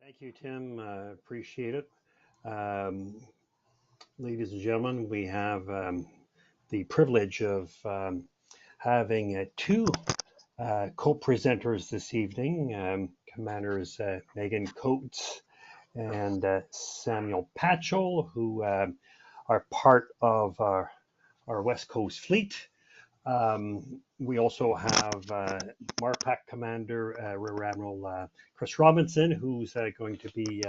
Thank you, Tim. Appreciate it. Um, Ladies and gentlemen, we have the privilege of having two co-presenters this evening, Commanders Meghan Coates and Samuel Patchell, who are part of our West Coast fleet. We also have MARPAC Commander Rear Admiral Chris Robinson, who's going to be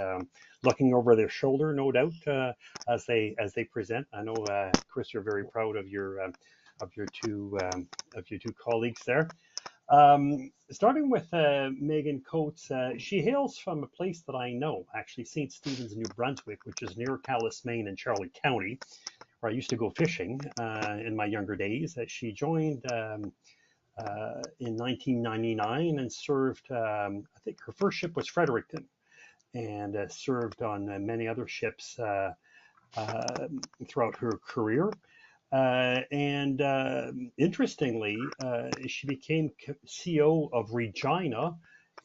looking over their shoulder, no doubt, as they present. I know, Chris, you're very proud of your two colleagues there. Starting with Meghan Coates, she hails from a place that I know, actually, St. Stephen's, New Brunswick, which is near Calais, in Charlotte County, where I used to go fishing in my younger days. She joined in 1999 and served, I think her first ship was Fredericton, and served on many other ships throughout her career. And interestingly, she became CEO of Regina,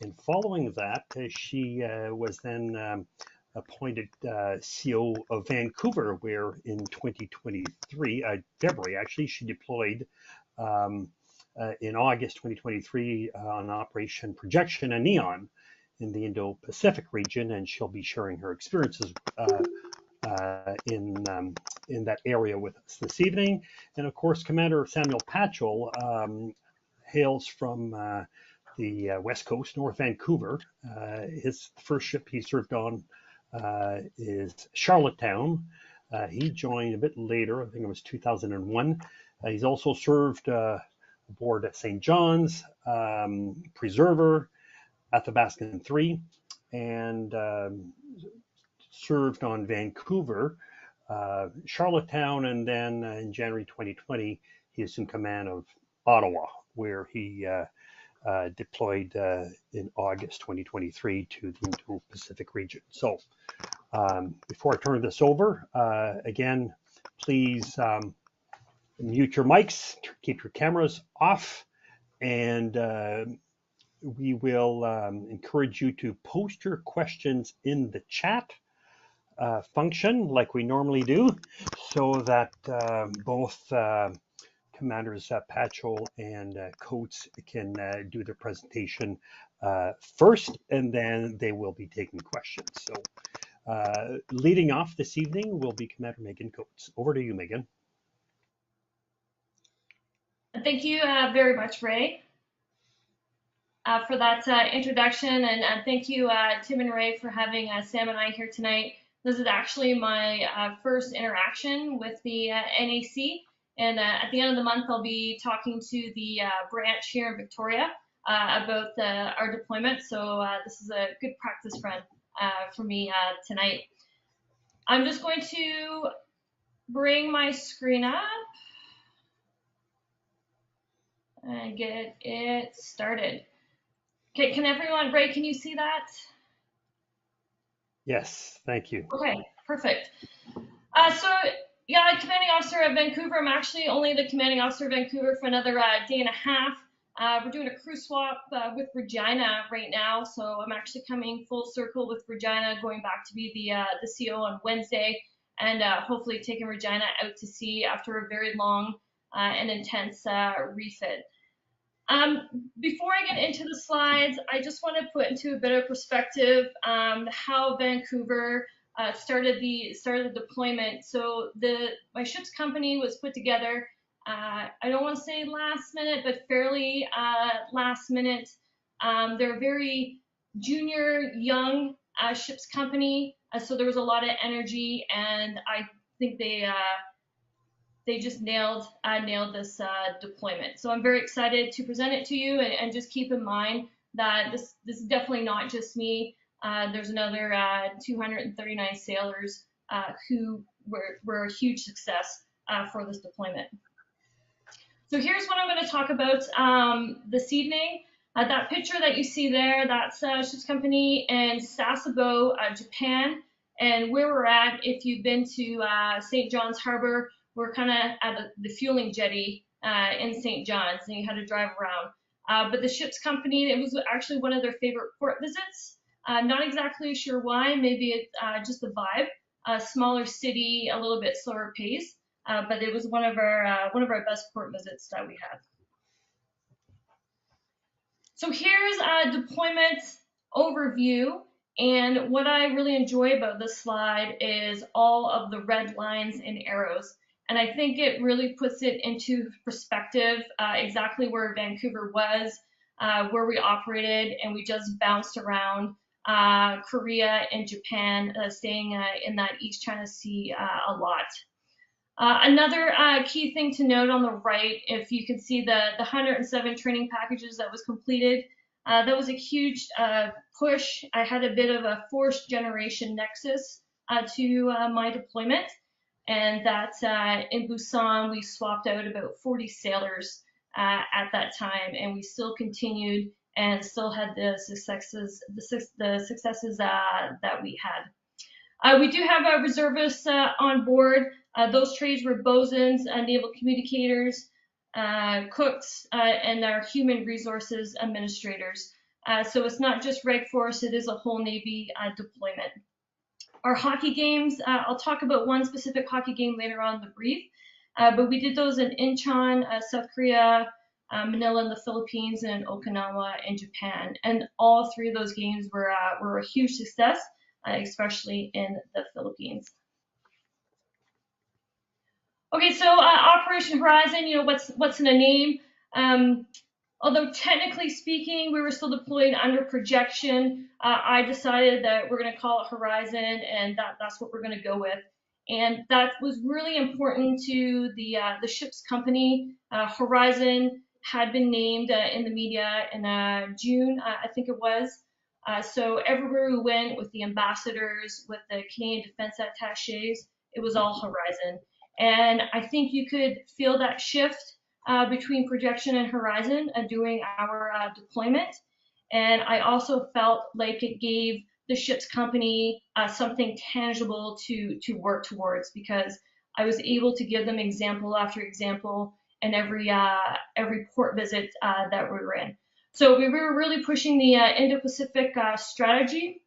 and following that, she was then appointed CEO of Vancouver, where in 2023, February actually, she deployed in August 2023 on Operation Projection and Neon in the Indo Pacific region, and she'll be sharing her experiences in that area with us this evening. And of course, Commander Samuel Patchell hails from the West Coast, North Vancouver. His first ship he served on is Charlottetown. He joined a bit later, I think it was 2001. He's also served aboard at St. John's, Preserver, Athabascan 3, and served on Vancouver, Charlottetown, and then in January 2020, he assumed command of Ottawa, where he deployed in August 2023 to the Indo Pacific region. So before I turn this over, again, please mute your mics, keep your cameras off, and we will encourage you to post your questions in the chat function like we normally do, so that both Commanders Patchell and Coates can do their presentation first, and then they will be taking questions. So leading off this evening will be Commander Meghan Coates. Over to you, Meghan. Thank you very much, Ray, for that introduction, and thank you, Tim and Ray, for having Sam and I here tonight. This is actually my first interaction with the NAC, and at the end of the month, I'll be talking to the branch here in Victoria about our deployment, so this is a good practice run for me tonight. I'm just going to bring my screen up and get it started. Okay, can everyone, Ray, can you see that? Yes, thank you. Okay, perfect. So, yeah, commanding officer of Vancouver. I'm actually only the commanding officer of Vancouver for another day and a half. We're doing a crew swap with Regina right now, so I'm actually coming full circle with Regina, going back to be the CO on Wednesday, and hopefully taking Regina out to sea after a very long and intense refit. Before I get into the slides, I just want to put into a bit of perspective how Vancouver started the deployment. So my ship's company was put together, I don't want to say last minute, but fairly last minute. They're a very junior, young ship's company, so there was a lot of energy, and I think they just nailed this deployment. So I'm very excited to present it to you, and just keep in mind that this is definitely not just me. There's another 239 sailors who were a huge success for this deployment. So here's what I'm going to talk about this evening. That picture that you see there, that's ship's company in Sasebo, Japan. And where we're at, if you've been to St. John's Harbor, we're kind of at the fueling jetty in St. John's, and you had to drive around. But the ship's company, it was actually one of their favorite port visits Not exactly sure why. Maybe it's just the vibe. A smaller city, a little bit slower pace, but it was one of our best port visits that we had. So here's a deployment overview. And what I really enjoy about this slide is all of the red lines and arrows. And I think it really puts it into perspective exactly where Vancouver was, where we operated, and we just bounced around Korea and Japan, staying in that East China Sea a lot. Another key thing to note on the right, if you can see the 107 training packages that was completed, that was a huge push. I had a bit of a force generation nexus to my deployment, and that in Busan we swapped out about 40 sailors at that time, and we still continued and still had the successes that we had. We do have reservists on board. Those trades were bosuns, naval communicators, cooks, and our human resources administrators. So it's not just Reg Force, it is a whole Navy deployment. Our hockey games, I'll talk about one specific hockey game later on in the brief, but we did those in Incheon, South Korea, Manila in the Philippines, and in Okinawa in Japan. And all three of those games were a huge success, especially in the Philippines. Okay, so Operation Horizon, what's in a name? Although technically speaking, we were still deployed under projection, I decided that we're going to call it Horizon, and that's what we're going to go with. And that was really important to the ship's company. Horizon had been named in the media in June, I think it was. So everywhere we went with the ambassadors, with the Canadian Defense Attachés, it was all Horizon. And I think you could feel that shift between projection and Horizon during our deployment. And I also felt like it gave the ship's company something tangible to work towards, because I was able to give them example after example in every port visit that we were in. So we were really pushing the Indo Pacific strategy,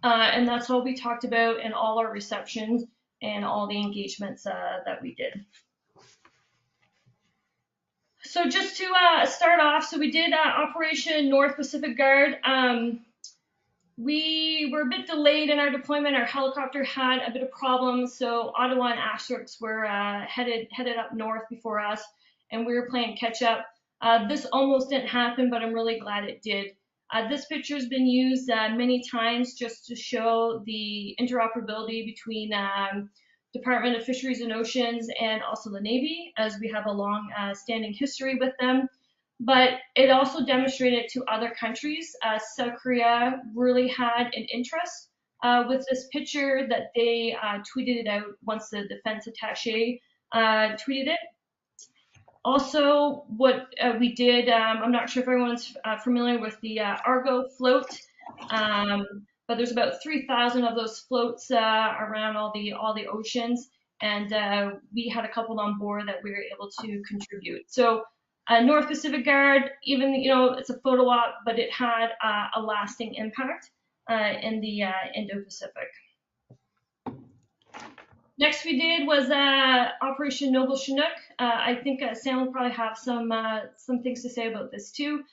and that's all we talked about in all our receptions and all the engagements that we did. So just to start off, so we did Operation North Pacific Guard. We were a bit delayed in our deployment. Our helicopter had a bit of problems, so Ottawa and Asterix were headed up north before us, and we were playing catch up. This almost didn't happen, but I'm really glad it did. This picture has been used many times just to show the interoperability between Department of Fisheries and Oceans and also the Navy, as we have a long standing history with them. But it also demonstrated to other countries. South Korea really had an interest with this picture, that they tweeted it out once the defense attaché tweeted it. Also, what we did, I'm not sure if everyone's familiar with the Argo float, but there's about 3,000 of those floats around all the oceans, and we had a couple on board that we were able to contribute. So North Pacific Guard, even it's a photo op, but it had a lasting impact in the Indo-Pacific. Next we did was Operation Noble Chinook. I think Sam will probably have some things to say about this too.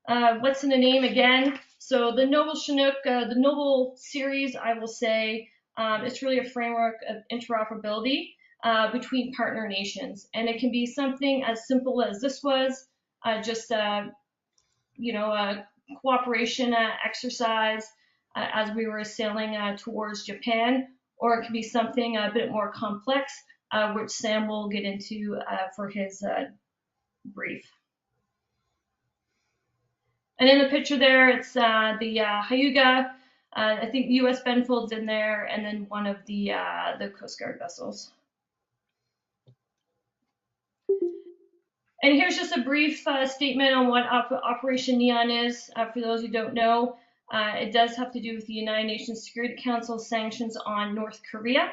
What's in the name again? So the Noble Chinook, the Noble series, I will say, it's really a framework of interoperability between partner nations, and it can be something as simple as this was, just a cooperation exercise as we were sailing towards Japan, or it can be something a bit more complex, which Sam will get into for his brief. And in the picture there, it's the Hyuga. I think the U.S. Benfield's in there, and then one of the Coast Guard vessels. And here's just a brief statement on what Operation Neon is. For those who don't know, it does have to do with the United Nations Security Council sanctions on North Korea.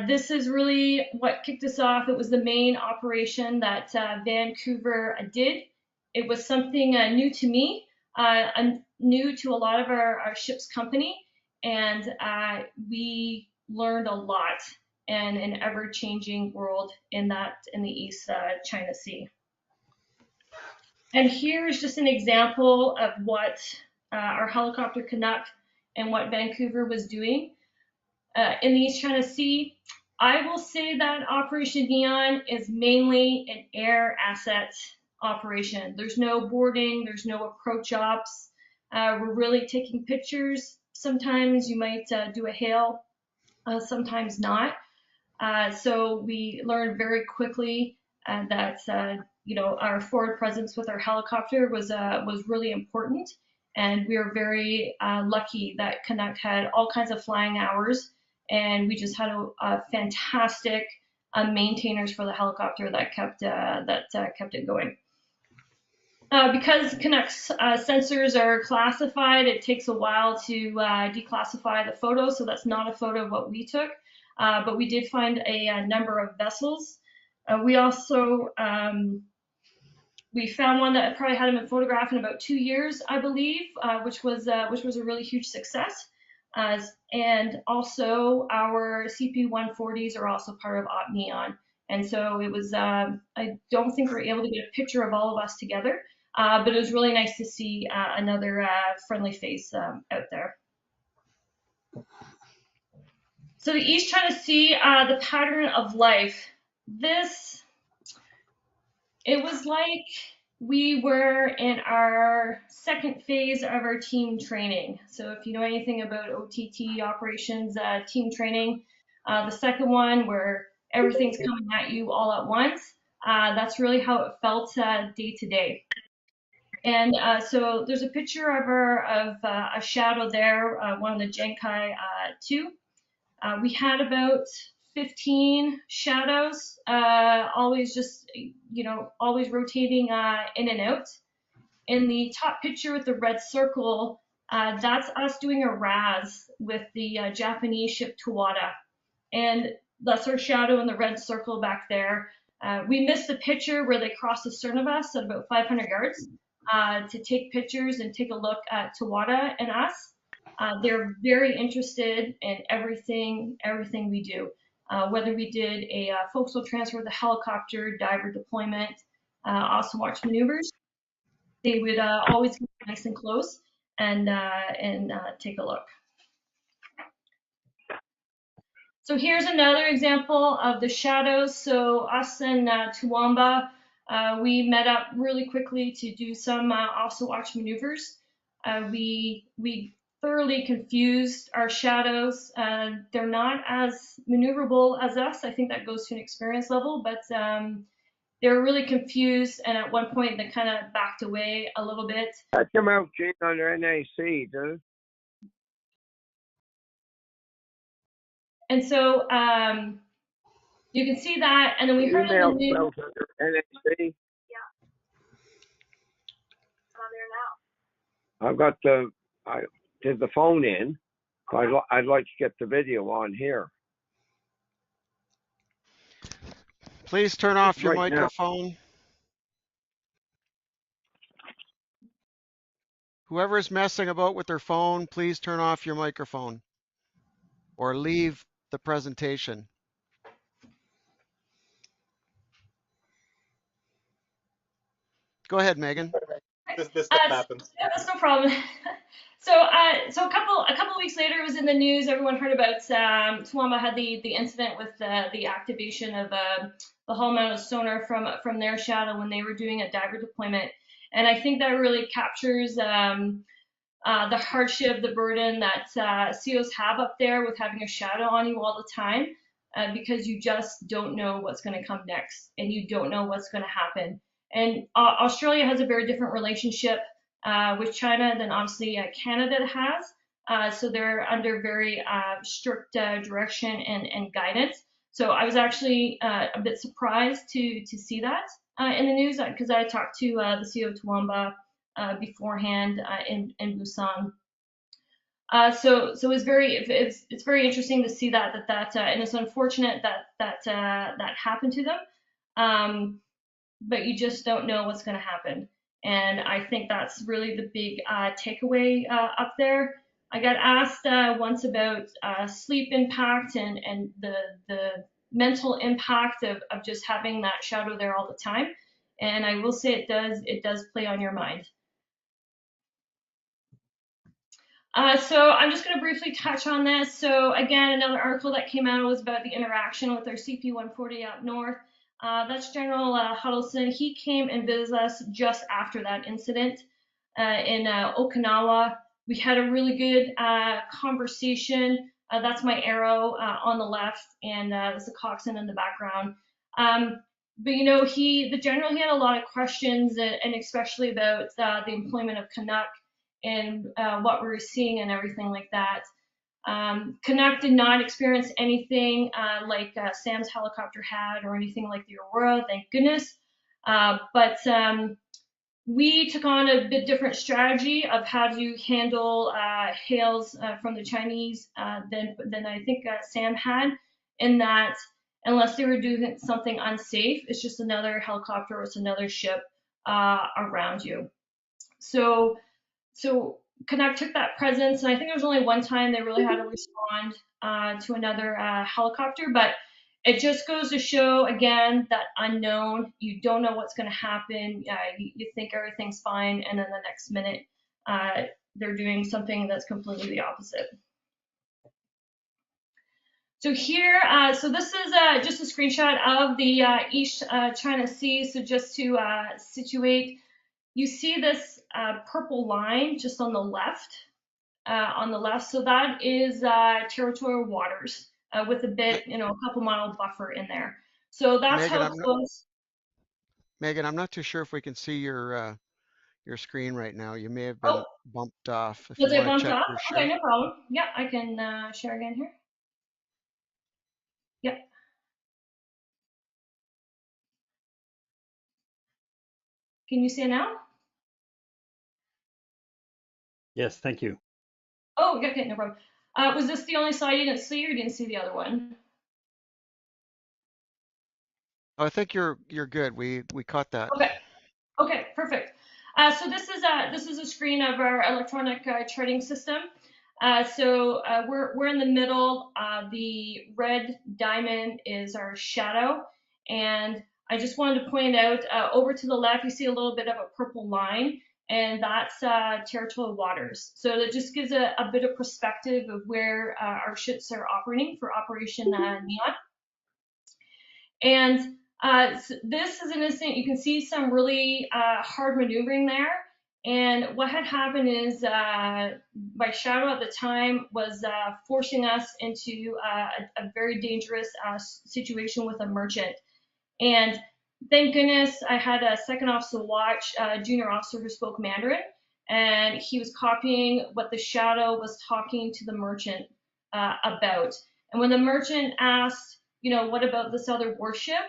This is really what kicked us off. It was the main operation that Vancouver did. It was something new to me. new to a lot of our ship's company, and we learned a lot in an ever-changing world in the East China Sea. And here's just an example of what our helicopter Canuck and what Vancouver was doing in the East China Sea. I will say that Operation Neon is mainly an air asset operation. There's no boarding, there's no approach ops. We're really taking pictures. Sometimes you might do a hail, sometimes not. So we learned very quickly that our forward presence with our helicopter was really important, and we were very lucky that Canuck had all kinds of flying hours, and we just had a fantastic maintainers for the helicopter that kept it going. Because Canuck's sensors are classified, it takes a while to declassify the photo, so that's not a photo of what we took. But we did find a number of vessels. We also we found one that probably hadn't been photographed in about 2 years, I believe, which was a really huge success. And also our CP-140s are also part of Op Neon. And so it was, I don't think we were able to get a picture of all of us together, but it was really nice to see another friendly face out there. So the East China Sea, the pattern of life. It was like we were in our second phase of our team training. So if you know anything about OTT operations, team training, the second one where everything's coming at you all at once, that's really how it felt day to day. And so there's a picture of a shadow there, one of the Genkai 2. We had about 15 shadows, always just, always rotating in and out. In the top picture with the red circle, that's us doing a RAS with the Japanese ship Tawada. And that's our shadow in the red circle back there. We missed the picture where they crossed the stern of us at about 500 yards to take pictures and take a look at Tawada and us. They're very interested in everything we do. Whether we did a forecastle transfer with a helicopter, diver deployment, also watch maneuvers, they would always get nice and close and take a look. So here's another example of the shadows. So us and Toowoomba, we met up really quickly to do some also watch maneuvers. We thoroughly confused our shadows. They're not as maneuverable as us. I think that goes to an experience level, but they were really confused, and at one point they kind of backed away a little bit. That came out, Gene, on your NAC, does it? And so you can see that, and then we heard in the news. Email under NAC. Yeah. It's on there now. I've got I did the phone in. Okay. I'd like to get the video on here. Please turn off your Right microphone. Now. Whoever is messing about with their phone, please turn off your microphone or leave the presentation. Go ahead, Megan. This stuff happens. That's no problem. So a couple weeks later, it was in the news. Everyone heard about Toowoomba had the incident with the activation of the hull-mounted sonar from their shadow when they were doing a diver deployment. And I think that really captures the hardship, the burden that COs have up there with having a shadow on you all the time, because you just don't know what's going to come next, and you don't know what's going to happen. And Australia has a very different relationship with China than obviously Canada has. So they're under very strict direction and guidance. So I was actually a bit surprised to see that in the news, because I talked to the CEO of Toowoomba beforehand in Busan. So it's very interesting to see that and it's unfortunate that happened to them. But you just don't know what's going to happen. And I think that's really the big takeaway up there. I got asked once about sleep impact and the mental impact of just having that shadow there all the time. And I will say it does play on your mind. So I'm just going to briefly touch on this. So again, another article that came out was about the interaction with our CP-140 up north. That's General Huddleston. He came and visited us just after that incident in Okinawa. We had a really good conversation. That's my arrow on the left, and there's a coxswain in the background. But the general, he had a lot of questions, and especially about the employment of Canuck and what we were seeing and everything like that. Canuck did not experience anything like Sam's helicopter had or anything like the Aurora, thank goodness. But we took on a bit different strategy of how to handle hails from the Chinese than I think Sam had, in that unless they were doing something unsafe, it's just another helicopter or it's another ship around you. So Canuck took that presence, and I think there was only one time they really had to respond to another helicopter, but it just goes to show, again, that unknown. You don't know what's going to happen. You think everything's fine, and then the next minute they're doing something that's completely the opposite. So here, so this is just a screenshot of the East China Sea. So just to situate, you see this purple line just on the left. So that is territorial waters with a bit, a couple mile buffer in there. So that's Megan, how close. Megan, I'm not too sure if we can see your screen right now. You may have been Oh, bumped off. If was you it want to bumped check off? your Okay, share. no problem. Yeah, I can share again here. Yep. Can you see it now? Yes, thank you. Oh, okay, no problem. Was this the only slide you didn't see, or you didn't see the other one? Oh, I think you're good. We caught that. Okay. Okay, perfect. So this is a screen of our electronic charting system. We're in the middle. The red diamond is our shadow, and I just wanted to point out over to the left, you see a little bit of a purple line, and that's territorial waters. So that just gives a bit of perspective of where our ships are operating for Operation Neon. And so this is an instant, you can see some really hard maneuvering there. And what had happened is my shadow at the time was forcing us into a very dangerous situation with a merchant. And thank goodness I had a second officer watch, a junior officer who spoke Mandarin, and he was copying what the shadow was talking to the merchant about. And when the merchant asked, what about this other warship?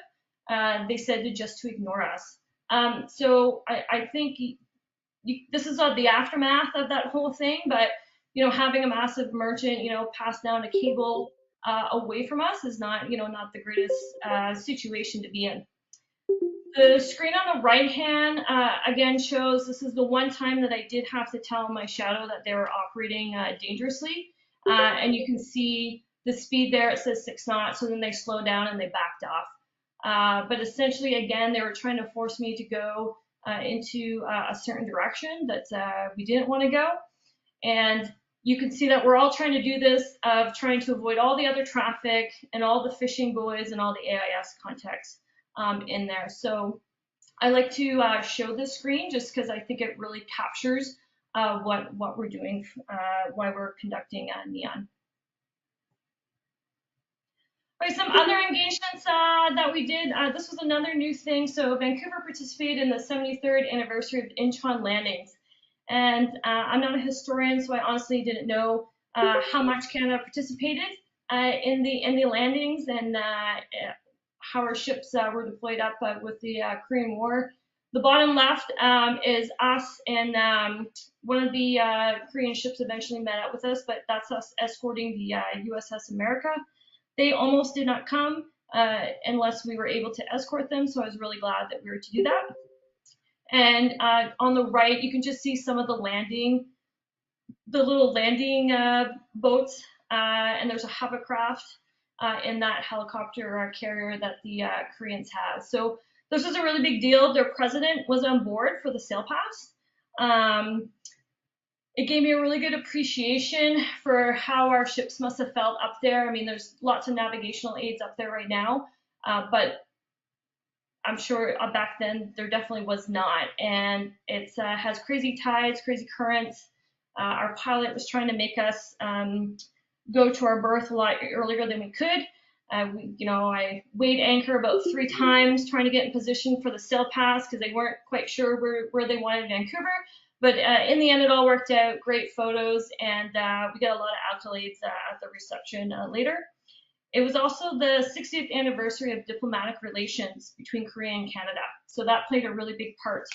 They said just to ignore us. So I think this is the aftermath of that whole thing, but having a massive merchant, pass down a cable away from us is not, not the greatest situation to be in. The screen on the right hand again shows this is the one time that I did have to tell my shadow that they were operating dangerously, and you can see the speed there. It says 6 knots, so then they slowed down and they backed off. But essentially, again, they were trying to force me to go into a certain direction that we didn't want to go. And you can see that we're all trying to do this of trying to avoid all the other traffic and all the fishing buoys and all the AIS context in there. So I like to show this screen just because I think it really captures what we're doing, why we're conducting Neon. Okay, some other engagements that we did. This was another new thing. So Vancouver participated in the 73rd anniversary of Incheon landings. And I'm not a historian, so I honestly didn't know how much Canada participated in the landings and how our ships were deployed up with the Korean War. The bottom left is us, and one of the Korean ships eventually met up with us, but that's us escorting the USS America. They almost did not come unless we were able to escort them, so I was really glad that we were to do that. And on the right, you can just see some of the little landing boats, and there's a hovercraft in that helicopter carrier that the Koreans have. So this was a really big deal. Their president was on board for the sail pass. It gave me a really good appreciation for how our ships must have felt up there. I mean, there's lots of navigational aids up there right now, but I'm sure back then there definitely was not. And it has crazy tides, crazy currents. Our pilot was trying to make us go to our berth a lot earlier than we could. I weighed anchor about 3 times trying to get in position for the sail pass because they weren't quite sure where they wanted Vancouver. But in the end, it all worked out. Great photos, and we got a lot of accolades at the reception later. It was also the 60th anniversary of diplomatic relations between Korea and Canada, so that played a really big part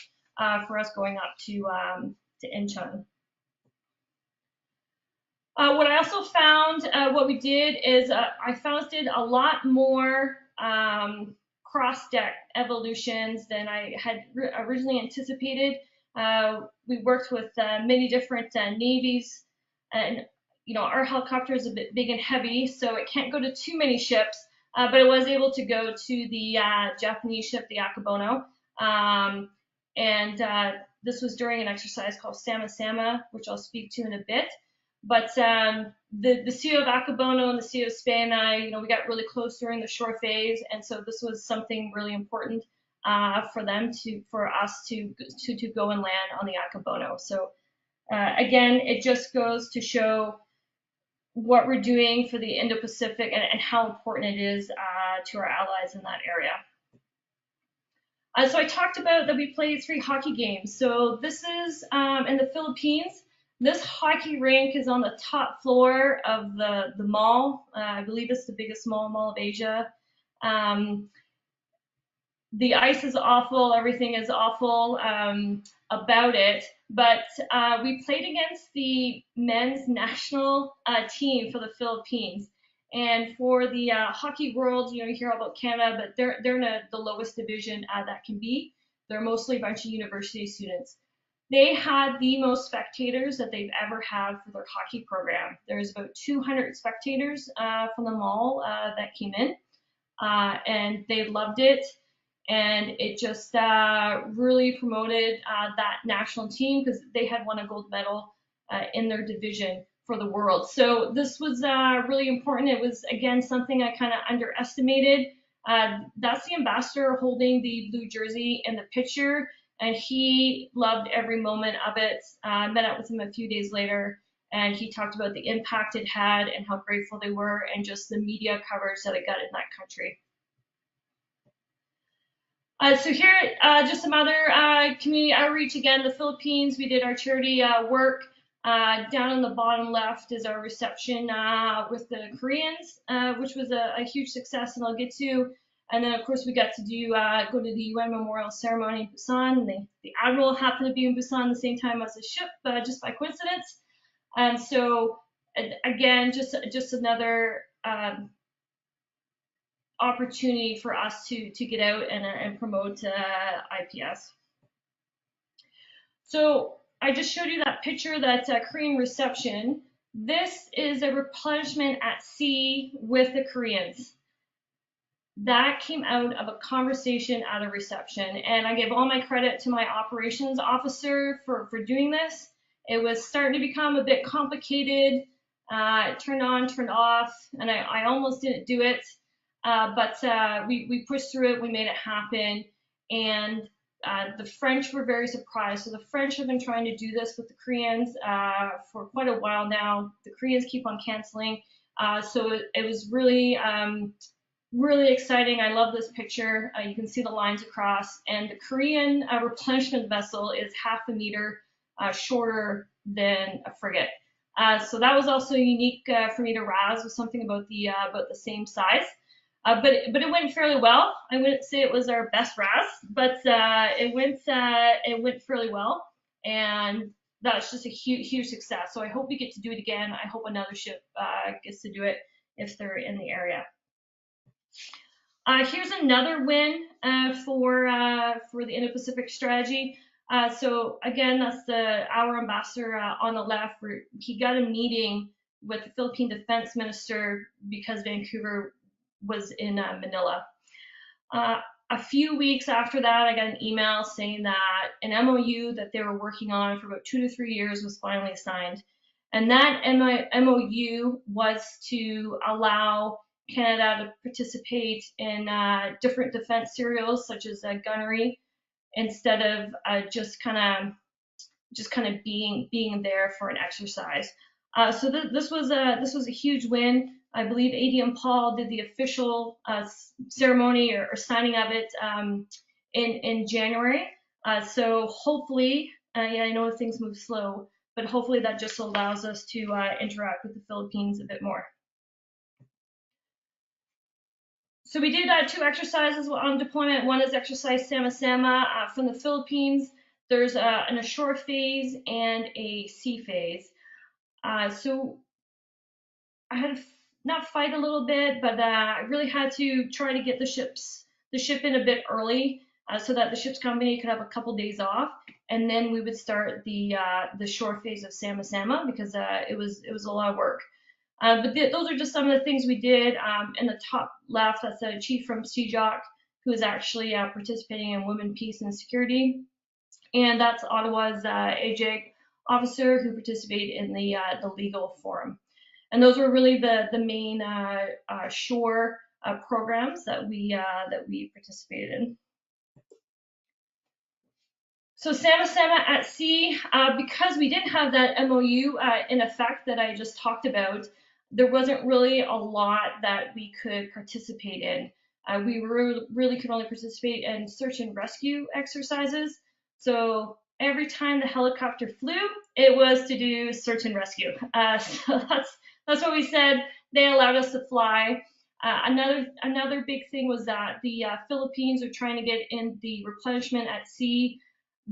for us going up to Incheon. What I also found, what we did is I found us did a lot more cross-deck evolutions than I had originally anticipated. We worked with many different navies, and our helicopter is a bit big and heavy, so it can't go to too many ships, but it was able to go to the Japanese ship, the Akabono, and this was during an exercise called Sama Sama, which I'll speak to in a bit. But the Sea of Akabono and the Sea of Spana, we got really close during the shore phase, and so this was something really important for us to go and land on the Akabono. So again, it just goes to show what we're doing for the Indo Pacific and how important it is to our allies in that area. So I talked about that we played 3 hockey games. So this is in the Philippines. This hockey rink is on the top floor of the mall. I believe it's the biggest mall of Asia. The ice is awful. Everything is awful about it. But we played against the men's national team for the Philippines. And for the hockey world, you hear about Canada, but they're in the lowest division that can be. They're mostly a bunch of university students. They had the most spectators that they've ever had for their hockey program. There's about 200 spectators from the mall that came in, and they loved it. And it just really promoted that national team because they had won a gold medal in their division for the world. So this was really important. It was, again, something I kind of underestimated. That's the ambassador holding the blue jersey in the picture, and he loved every moment of it. I met up with him a few days later, and he talked about the impact it had and how grateful they were and just the media coverage that it got in that country. So here, just some other community outreach. Again, the Philippines, we did our charity work. Down on the bottom left is our reception with the Koreans, which was a huge success, and I'll get to. And then, of course, we got to go to the UN Memorial Ceremony in Busan. And the Admiral happened to be in Busan the same time as the ship, just by coincidence. And so, again, just another opportunity for us to get out and promote IPS. So I just showed you that picture, that Korean reception. This is a replenishment at sea with the Koreans. That came out of a conversation at a reception, and I give all my credit to my operations officer for doing this. It was starting to become a bit complicated. It turned on, turned off, and I almost didn't do it, but we pushed through it. We made it happen, and the French were very surprised. So the French have been trying to do this with the Koreans for quite a while now. The Koreans keep on canceling, so it was really really exciting. I love this picture. You can see the lines across, and the Korean replenishment vessel is half a meter shorter than a frigate. So that was also unique for me to razz with something about the same size. But it went fairly well. I wouldn't say it was our best razz, but it went fairly well, and that's just a huge success. So I hope we get to do it again. I hope another ship gets to do it if they're in the area. Here's another win for the Indo Pacific strategy. So again, that's our ambassador on the left. Where he got a meeting with the Philippine Defense Minister because Vancouver was in Manila. A few weeks after that, I got an email saying that an MOU that they were working on for about 2 to 3 years was finally signed. And that MOU was to allow Canada to participate in different defense serials such as gunnery, instead of just kind of being there for an exercise. So this was a huge win. I believe ADM Paul did the official ceremony or signing of it in January. So hopefully, I know things move slow, but hopefully that just allows us to interact with the Philippines a bit more. So we did 2 exercises on deployment. One is exercise Sama Sama from the Philippines. There's an ashore phase and a sea phase. So I had to not fight a little bit, but I really had to try to get the ship in a bit early so that the ship's company could have a couple days off, and then we would start the shore phase of Sama Sama because it was a lot of work. But those are just some of the things we did. In the top left, that's a chief from CJOC who is actually participating in Women, Peace, and Security. And that's Ottawa's AJAG officer who participated in the legal forum. And those were really the main shore programs that we participated in. So Sama Sama at sea, because we didn't have that MOU in effect that I just talked about, there wasn't really a lot that we could participate in. We really could only participate in search and rescue exercises. So every time the helicopter flew, it was to do search and rescue. So that's what we said. They allowed us to fly. Another big thing was that the Philippines are trying to get in the replenishment at sea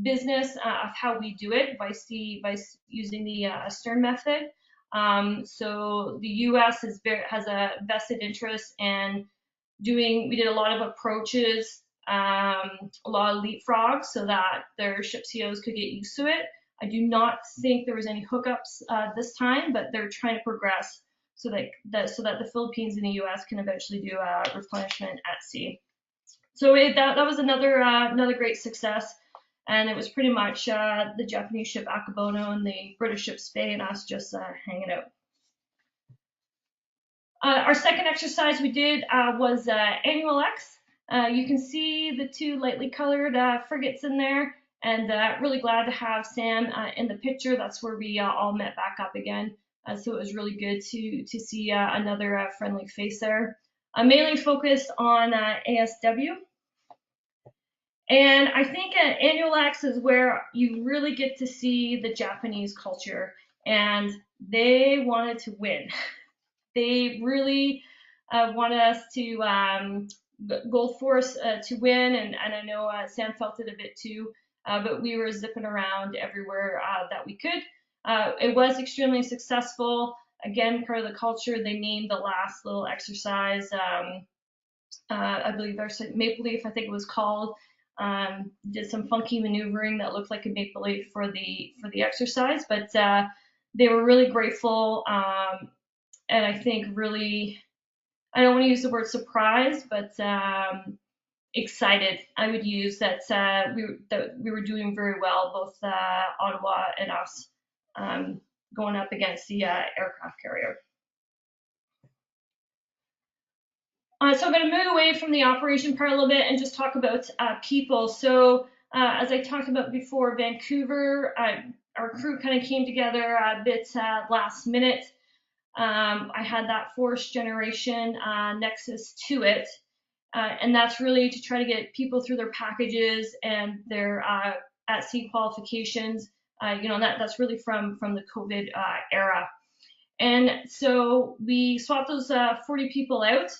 business of how we do it by using the Stern method. So the U.S. has a vested interest in we did a lot of approaches, a lot of leapfrogs so that their ship COs could get used to it. I do not think there was any hookups this time, but they're trying to progress so that the Philippines and the U.S. can eventually do replenishment at sea. So that was another great success. And it was pretty much the Japanese ship Akabono and the British ship Spey and us just hanging out. Our second exercise we did was Annual X. You can see the 2 lightly colored frigates in there, and really glad to have Sam in the picture. That's where we all met back up again. So it was really good to see another friendly face there. Mainly focused on ASW. And I think Annual X is where you really get to see the Japanese culture, and they wanted to win. They really wanted us to go force to win, and I know Sam felt it a bit too, but we were zipping around everywhere that we could. It was extremely successful. Again, part of the culture, they named the last little exercise, I believe there's Maple Leaf, I think it was called. Did some funky maneuvering that looked like a maple leaf for the exercise, but they were really grateful, and I think really, I don't want to use the word surprised, but excited. I would use that we were doing very well, both Ottawa and us, going up against the aircraft carrier. So I'm going to move away from the operation part a little bit and just talk about people. So as I talked about before, Vancouver, our crew kind of came together a bit last minute. I had that force generation nexus to it, and that's really to try to get people through their packages and their at-sea qualifications. That's really from the COVID era. And so we swapped those 40 people out.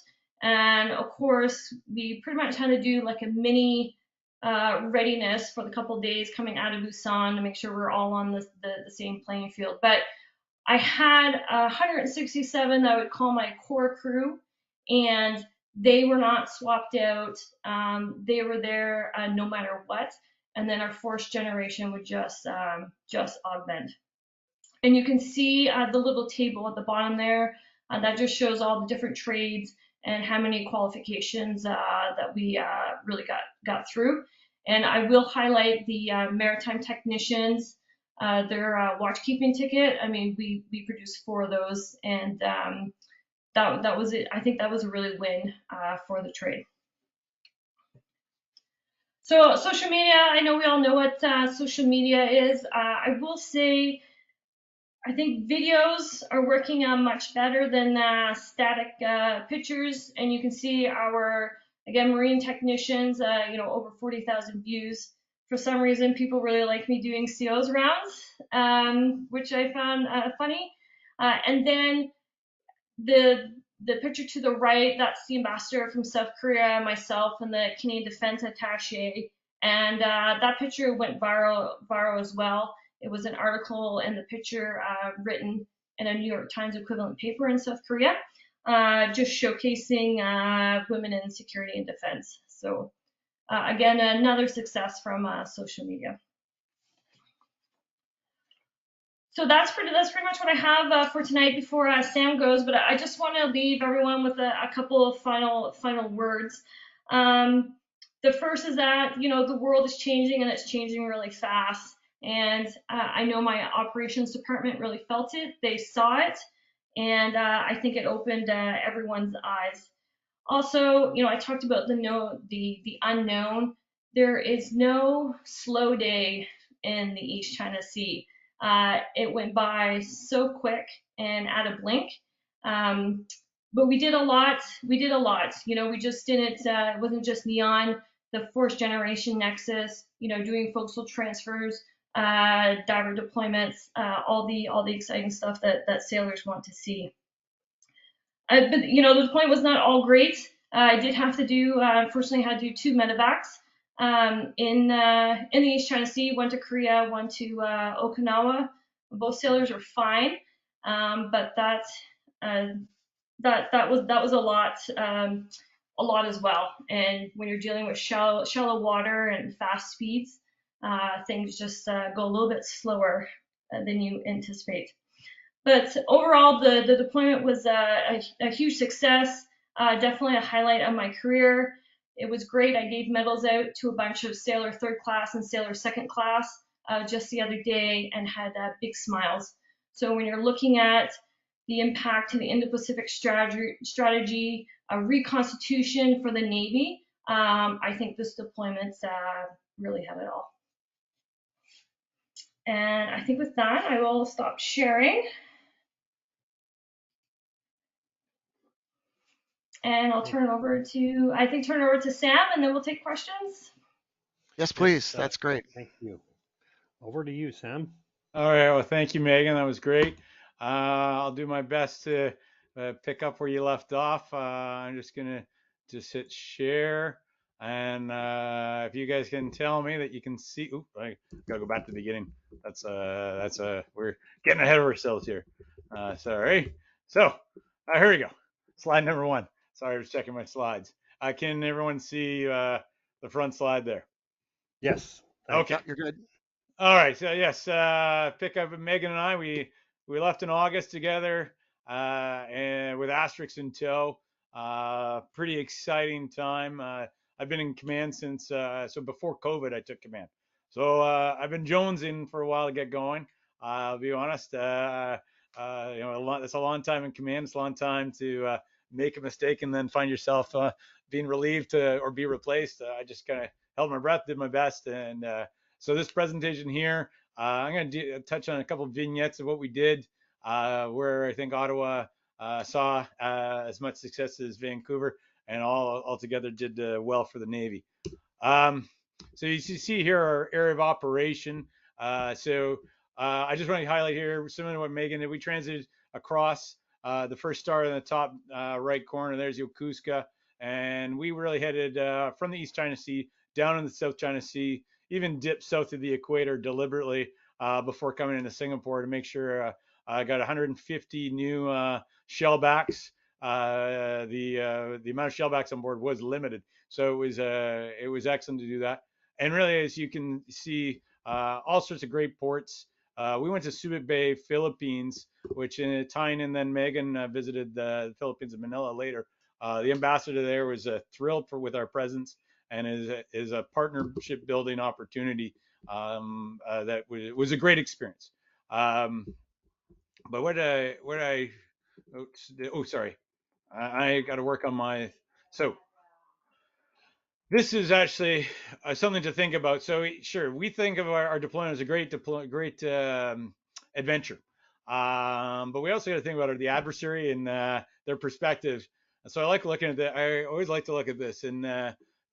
And of course, we pretty much had to do like a mini readiness for the couple of days coming out of Busan to make sure we're all on the same playing field. But I had 167 that I would call my core crew, and They were not swapped out. They were there no matter what. And then our fourth generation would just augment. And you can see the little table at the bottom there. That just shows all the different trades and how many qualifications that we really got through. And I will highlight the maritime technicians, their watchkeeping ticket. I mean, we produced 4 of those, and that was it. I think that was a really win for the trade. So social media, I know we all know what social media is. I will say, I think videos are working much better than static pictures, and you can see our, again, marine technicians, over 40,000 views. For some reason, people really like me doing COs rounds, which I found funny. And then the picture to the right, that's the ambassador from South Korea, myself, and the Canadian Defense Attaché. And that picture went viral as well. It was an article and the picture written in a New York Times equivalent paper in South Korea, just showcasing women in security and defense. So again, another success from social media. So that's pretty much what I have for tonight before Sam goes. But I just want to leave everyone with a couple of final words. The first is that, the world is changing, and it's changing really fast. And I know my operations department really felt it. They saw it, and I think it opened everyone's eyes. Also, I talked about the unknown. There is no slow day in the East China Sea. It went by so quick and at a blink. But we did a lot. We just didn't, it wasn't just Neon, the 4th generation Nexus, doing forecastle transfers, diver deployments, all the exciting stuff that sailors want to see. But the deployment was not all great. I did have to do, unfortunately, had to do 2 medevacs in the East China Sea. One to Korea, one to Okinawa. Both sailors were fine, but that was a lot as well. And when you're dealing with shallow water and fast speeds, things just go a little bit slower than you anticipate. But overall, the deployment was a huge success. Definitely a highlight of my career. It was great. I gave medals out to a bunch of Sailor 3rd class and Sailor 2nd class just the other day, and had big smiles. So when you're looking at the impact to the Indo Pacific strategy, a reconstitution for the Navy, I think this deployment really had it all. And I think with that, I will stop sharing. And I'll turn it over to Sam, and then we'll take questions. Yes, please. That's great. Thank you. Over to you, Sam. All right. Well, thank you, Meghan. That was great. I'll do my best to pick up where you left off. I'm just gonna hit share, and if you guys can tell me that you can see. Oop, I gotta go back to the beginning. We're getting ahead of ourselves here. Sorry. So here we go. Slide number 1. Sorry, I was checking my slides. Can everyone see the front slide there? Yes. Okay. Yep, you're good. All right. So yes, pick up Meghan and I. We left in August together, and with Asterix in tow. Pretty exciting time. I've been in command since so before COVID. I took command. So I've been jonesing for a while to get going. I'll be honest. That's a long time in command. It's a long time to make a mistake and then find yourself being relieved or be replaced. I just kind of held my breath, did my best, and so this presentation here, I'm going to touch on a couple of vignettes of what we did, where I think Ottawa saw as much success as Vancouver, and all together did well for the Navy. So you see here our area of operation. I just want to highlight here, similar to what Meghan did, we transited across the first star in the top right corner. There's Yokosuka, and we really headed from the East China Sea down in the South China Sea, even dipped south of the equator deliberately before coming into Singapore to make sure I got 150 new shellbacks the amount of shellbacks on board was limited. So it was excellent to do that. And really, as you can see, all sorts of great ports. We went to Subic Bay, Philippines, which tying in then Meghan visited the Philippines and Manila later. The ambassador there was thrilled with our presence and is a partnership building opportunity that was a great experience. But sorry, I got to work on my, so this is actually something to think about. So sure, we think of our deployment as a great adventure, but we also got to think about the adversary and their perspective. And so I like looking at that. I always like to look at this and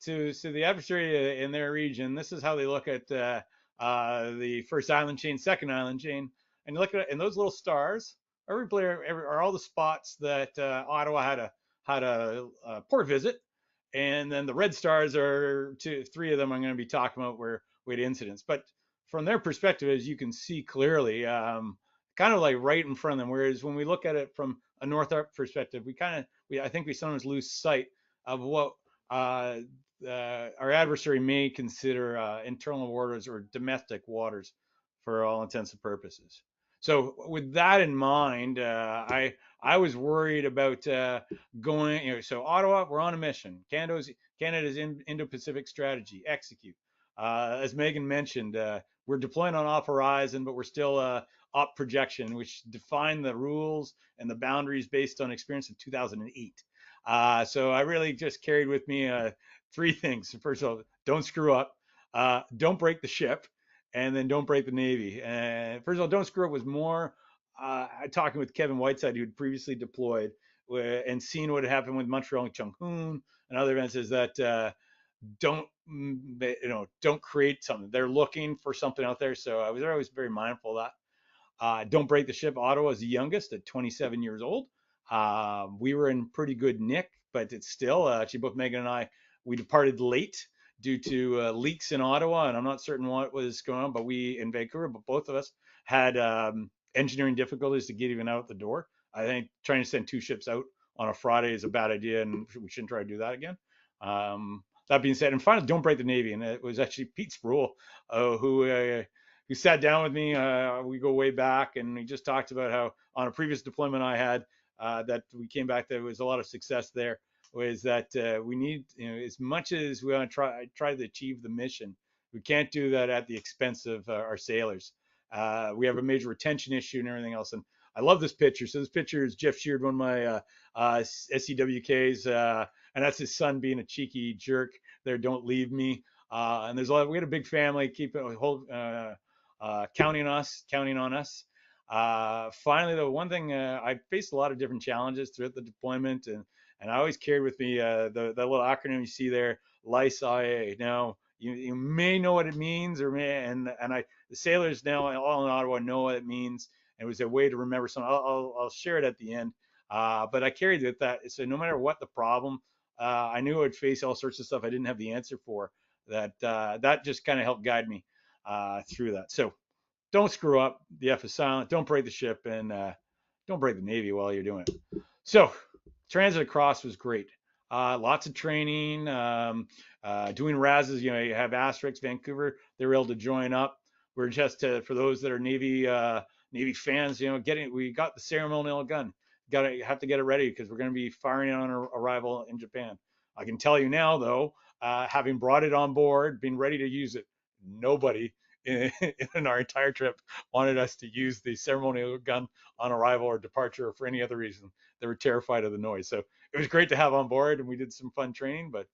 to the adversary in their region. This is how they look at the first island chain, second island chain, and you look at it, and those little stars are all the spots that Ottawa had a port visit. And then the red stars are three of them I'm going to be talking about where we had incidents. But from their perspective, as you can see clearly, kind of like right in front of them. Whereas when we look at it from a North-Arc perspective, I think we sometimes lose sight of what our adversary may consider internal waters or domestic waters for all intents and purposes. So with that in mind, I was worried about going. So Ottawa, we're on a mission. Canada's Indo Pacific strategy, execute. As Meghan mentioned, we're deploying on off horizon, but we're still op projection, which defined the rules and the boundaries based on experience of 2008. So I really just carried with me three things. First of all, don't screw up, don't break the ship, and then don't break the Navy. And first of all, don't screw up was more talking with Kevin Whiteside, who had previously deployed and seen what had happened with Montreal and Chung Hoon and other events, is that don't create something. They're looking for something out there. So I was always very mindful of that. Don't break the ship. Ottawa is the youngest at 27 years old. We were in pretty good nick, but it's still, actually both Meghan and I, we departed late due to leaks in Ottawa, and I'm not certain what was going on, but we in Vancouver, but both of us had engineering difficulties to get even out the door. I think trying to send two ships out on a Friday is a bad idea, and we shouldn't try to do that again. That being said, and finally, don't break the Navy, and it was actually Pete Spruill who sat down with me. We go way back, and we just talked about how on a previous deployment I had that we came back, there was a lot of success there. Was that we need, as much as we want to try to achieve the mission, we can't do that at the expense of our sailors. We have a major retention issue and everything else. And I love this picture. So this picture is Jeff Sheard, one of my SCWKs, and that's his son being a cheeky jerk there. Don't leave me. And there's we had a big family, counting on us. Finally, though, one thing I faced a lot of different challenges throughout the deployment, and I always carried with me the little acronym you see there, LICE-IA. Now, you may know what it means, the sailors now all in Ottawa know what it means. It was a way to remember something. I'll share it at the end. But I carried with that. So no matter what the problem, I knew I would face all sorts of stuff I didn't have the answer for. That just kind of helped guide me through that. So don't screw up. The F is silent. Don't break the ship, and don't break the Navy while you're doing it. So transit across was great. Lots of training, doing RASs. You have Asterix, Vancouver. They were able to join up. We're just for those that are Navy fans. We got the ceremonial gun. Have to get it ready because we're going to be firing it on arrival in Japan. I can tell you now, though, having brought it on board, being ready to use it, nobody in our entire trip wanted us to use the ceremonial gun on arrival or departure or for any other reason. They were terrified of the noise. So it was great to have on board, and we did some fun training, but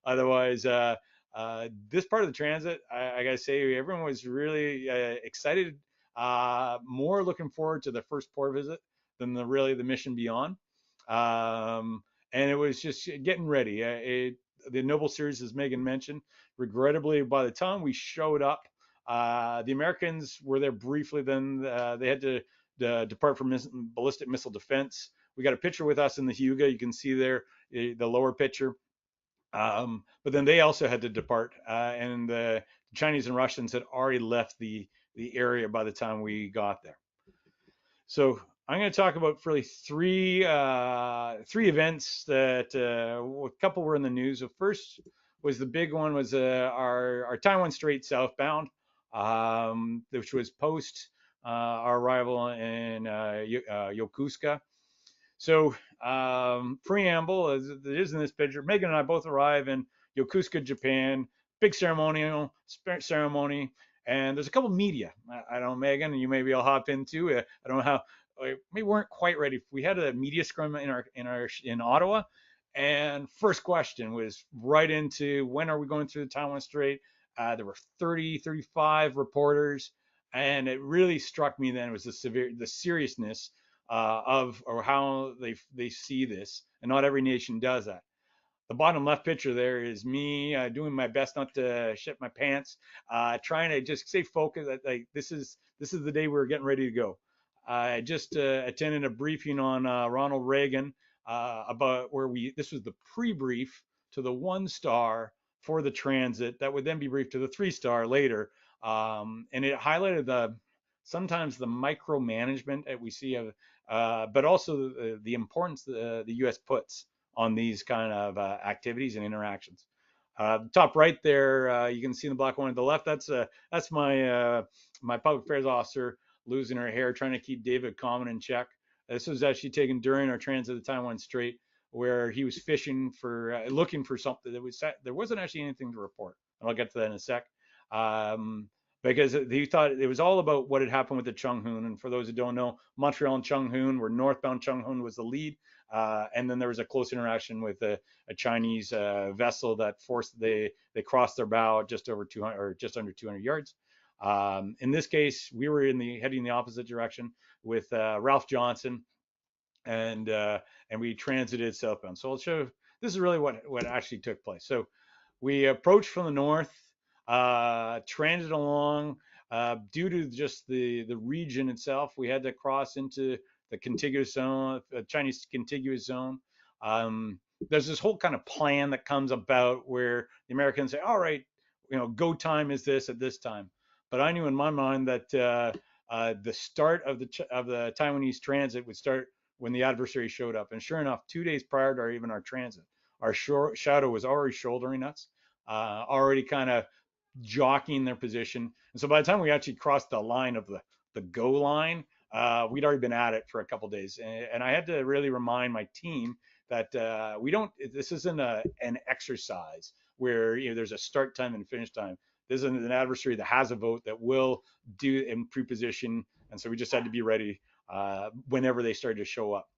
otherwise, this part of the transit, I gotta say, everyone was really excited, more looking forward to the first port visit than the mission beyond. And it was just getting ready. The Noble Series, as Meghan mentioned, regrettably, by the time we showed up, the Americans were there briefly. Then they had to depart from ballistic missile defense. We got a picture with us in the Hyuga. You can see there the lower picture. But then they also had to depart, and the Chinese and Russians had already left the area by the time we got there. So I'm going to talk about really three three events that a couple were in the news. The first was the big one was our Taiwan Strait southbound, which was post our arrival in Yokosuka. So preamble, as it is in this picture, Meghan and I both arrive in Yokosuka, Japan. Big ceremony, and there's a couple media. I don't know, Meghan, you maybe I'll hop into. I don't know how. We weren't quite ready. We had a media scrum in Ottawa, and first question was right into when are we going through the Taiwan Strait. There were 35 reporters, and it really struck me then was the seriousness of or how they see this, and not every nation does that. The bottom left picture there is me doing my best not to shit my pants, trying to just stay focused. Like this is the day we were getting ready to go. I just attended a briefing on Ronald Reagan about where this was the pre-brief to the 1-star for the transit that would then be briefed to the 3-star later, and it highlighted sometimes the micromanagement that we see of, but also the importance the U.S. puts on these kind of activities and interactions. Top right there, you can see in the black one at the left. That's my my public affairs officer losing her hair, trying to keep David Common in check. This was actually taken during our transit of the Taiwan Strait, where he was fishing for, looking for something that was. There wasn't actually anything to report, and I'll get to that in a sec. Because he thought it was all about what had happened with the Chung Hoon. And for those who don't know, Montreal and Chung Hoon were northbound. Chung Hoon was the lead. And then there was a close interaction with a Chinese vessel that forced they crossed their bow just over 200 or just under 200 yards. In this case, we were heading the opposite direction with Ralph Johnson, and we transited southbound. So I'll show. This is really what actually took place. So we approached from the north, transit along. Due to just the region itself, we had to cross into the contiguous zone, Chinese contiguous zone. There's this whole kind of plan that comes about where the Americans say, all right, go time is this at this time. But I knew in my mind that the start of the Taiwanese transit would start when the adversary showed up. And sure enough, 2 days prior to even our transit, our shadow was already shouldering us, already kind of jockeying their position. And so by the time we actually crossed the line of the go line, we'd already been at it for a couple of days. And I had to really remind my team that this isn't an exercise where there's a start time and finish time. This is an adversary that has a vote that will do in pre-position. And so we just had to be ready whenever they started to show up.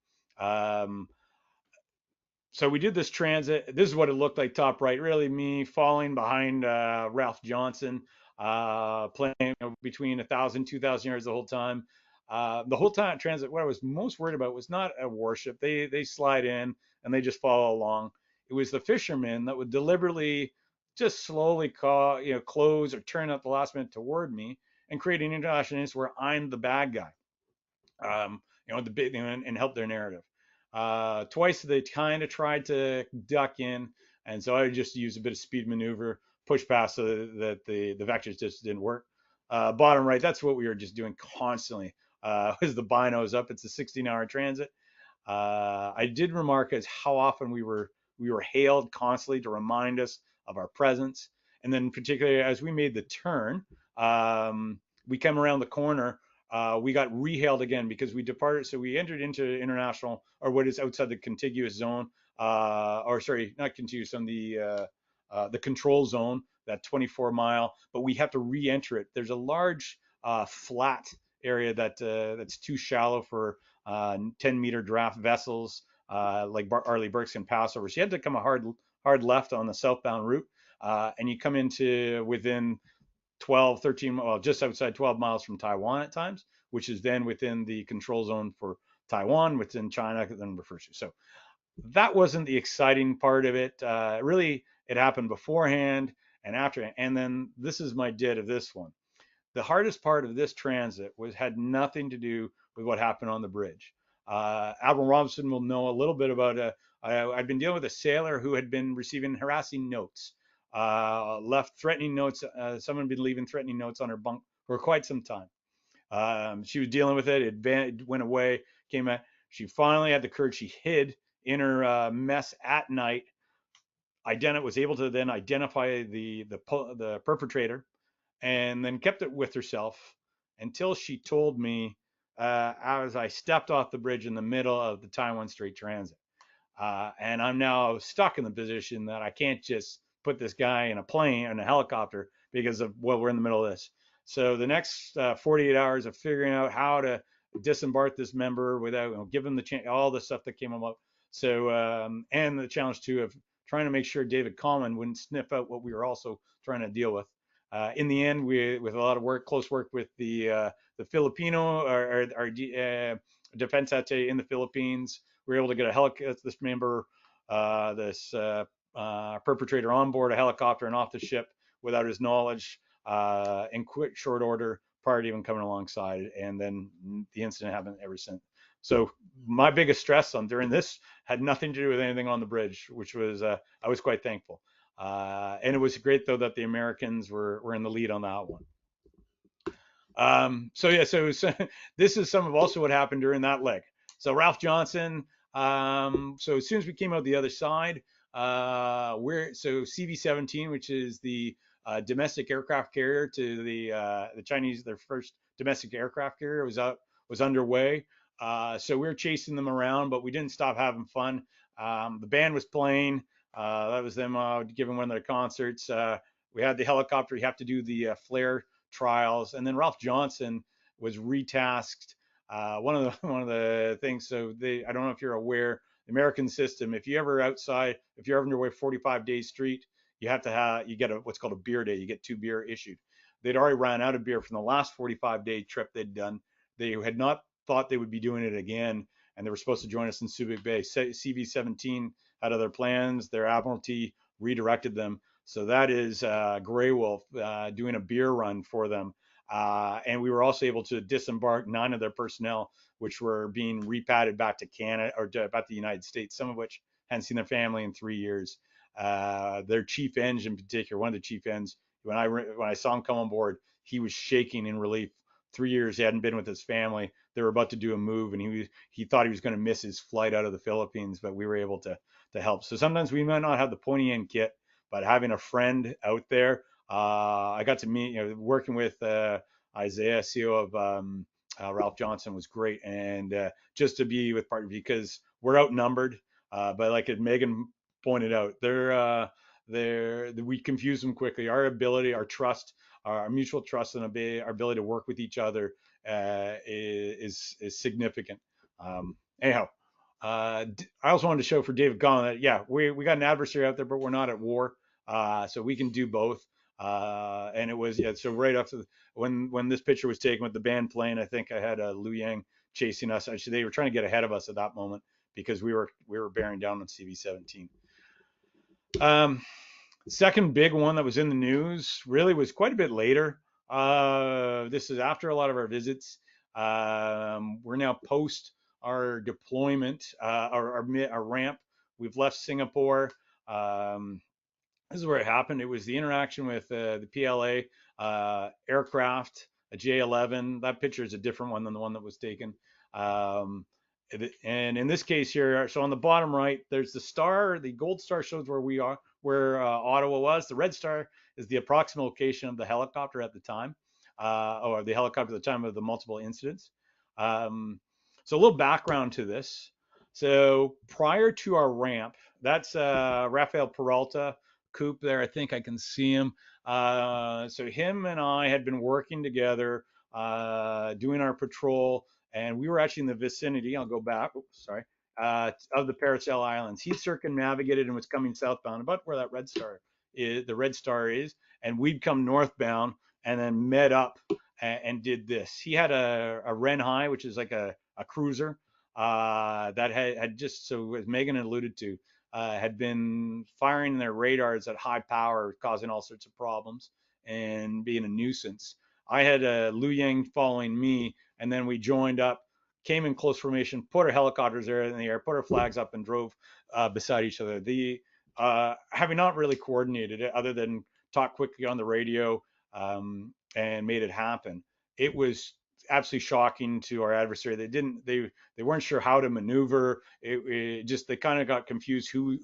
So we did this transit. This is what it looked like top right. Really me falling behind Ralph Johnson, playing between 1,000, 2,000 yards the whole time. The whole time transit, what I was most worried about was not a warship. They slide in and they just follow along. It was the fishermen that would deliberately just slowly close or turn at the last minute toward me and create an international instance where I'm the bad guy. The big and help their narrative. Twice they kind of tried to duck in, and so I just used a bit of speed maneuver, push past so that the vectors just didn't work. Bottom right, that's what we were just doing constantly. Was the binos up? It's a 16-hour transit. I did remark as how often we were hailed constantly to remind us of our presence, and then particularly as we made the turn, we come around the corner. We got rehailed again because we departed. So we entered into international, or what is outside the contiguous zone, or sorry, not contiguous zone, the control zone, that 24-mile. But we have to re-enter it. There's a large flat area that's too shallow for 10-meter draft vessels like Arleigh Burke's can pass over. So you had to come a hard left on the southbound route, and you come into within 12, 13, well, just outside 12 miles from Taiwan at times, which is then within the control zone for Taiwan, within China, then refers to. So that wasn't the exciting part of it. Really, it happened beforehand and after. And then this is my did of this one. The hardest part of this transit had nothing to do with what happened on the bridge. Admiral Robinson will know a little bit about I'd been dealing with a sailor who had been receiving harassing notes. Left threatening notes. Someone had been leaving threatening notes on her bunk for quite some time. She was dealing with it. It went away, came out. She finally had the courage. She hid in her mess at night, was able to then identify the perpetrator, and then kept it with herself until she told me as I stepped off the bridge in the middle of the Taiwan Strait Transit. And I'm now stuck in the position that I can't just put this guy in a plane and a helicopter because of, well, we're in the middle of this. So the next 48 hours of figuring out how to disembark this member without, give him the chance, all the stuff that came up. So, and the challenge too of trying to make sure David Coleman wouldn't sniff out what we were also trying to deal with. In the end, with a lot of work, close work with the Filipino, our defense in the Philippines, we were able to get this member, this perpetrator on board a helicopter and off the ship without his knowledge in quick, short order, prior to even coming alongside. And then the incident happened ever since. So my biggest stress during this had nothing to do with anything on the bridge, which was I was quite thankful. And it was great though that the Americans were in the lead on that one. So this is some of also what happened during that leg. So Ralph Johnson. So as soon as we came out the other side, so CV-17, which is the domestic aircraft carrier to the Chinese, their first domestic aircraft carrier was underway. So we were chasing them around, but we didn't stop having fun. The band was playing. That was them giving one of their concerts. We had the helicopter. You have to do the flare trials, and then Ralph Johnson was retasked. One of the things. So I don't know if you're aware, the American system. If you're ever underway 45 days street, you get what's called a beer day. You get 2 beer issued. They'd already ran out of beer from the last 45-day trip they'd done. They had not thought they would be doing it again, and they were supposed to join us in Subic Bay. CV-17 had other plans. Their Admiralty redirected them. So that is Grey Wolf doing a beer run for them. And we were also able to disembark 9 of their personnel, which were being repatriated back to Canada or back to the United States, some of which hadn't seen their family in 3 years. Their chief eng in particular, one of the chief ends, when I saw him come on board, he was shaking in relief. 3 years he hadn't been with his family. They were about to do a move, and he thought he was going to miss his flight out of the Philippines, but we were able to help. So sometimes we might not have the pointy end kit, but having a friend out there, I got to meet, working with Isaiah, CEO of Ralph Johnson, was great, and just to be with partners, because we're outnumbered. But like Meghan pointed out, we confuse them quickly. Our ability, our trust, our mutual trust, and our ability to work with each other is significant. Anyhow. I also wanted to show for David Gauntlet that, we got an adversary out there, but we're not at war. So we can do both. And it was, so right after when this picture was taken with the band playing, I think I had Liu Yang chasing us. Actually, they were trying to get ahead of us at that moment because we were bearing down on CV-17. Second big one that was in the news really was quite a bit later. This is after a lot of our visits. We're now post our deployment, our ramp. We've left Singapore. This is where it happened. It was the interaction with the PLA aircraft, a J-11. That picture is a different one than the one that was taken. And in this case here, so on the bottom right, there's the star. The gold star shows where we are, where Ottawa was. The red star is the approximate location of the helicopter at the time, or the helicopter at the time of the multiple incidents. So a little background to this. So prior to our ramp, that's Rafael Peralta, Coop there. I think I can see him. So him and I had been working together, doing our patrol, and we were actually in the vicinity. I'll go back. Oops, sorry. Of the Paracel Islands. He circumnavigated and was coming southbound, about where that red star is. The red star is, and we'd come northbound and then met up and did this. He had a Ren High, which is like a cruiser that had just, so as Meghan alluded to, had been firing their radars at high power, causing all sorts of problems and being a nuisance. I had Liu Yang following me, and then we joined up, came in close formation, put our helicopters there in the air, put our flags up, and drove beside each other. Having not really coordinated it, other than talk quickly on the radio, and made it happen. It was absolutely shocking to our adversary. They weren't sure how to maneuver. It just they kind of got confused who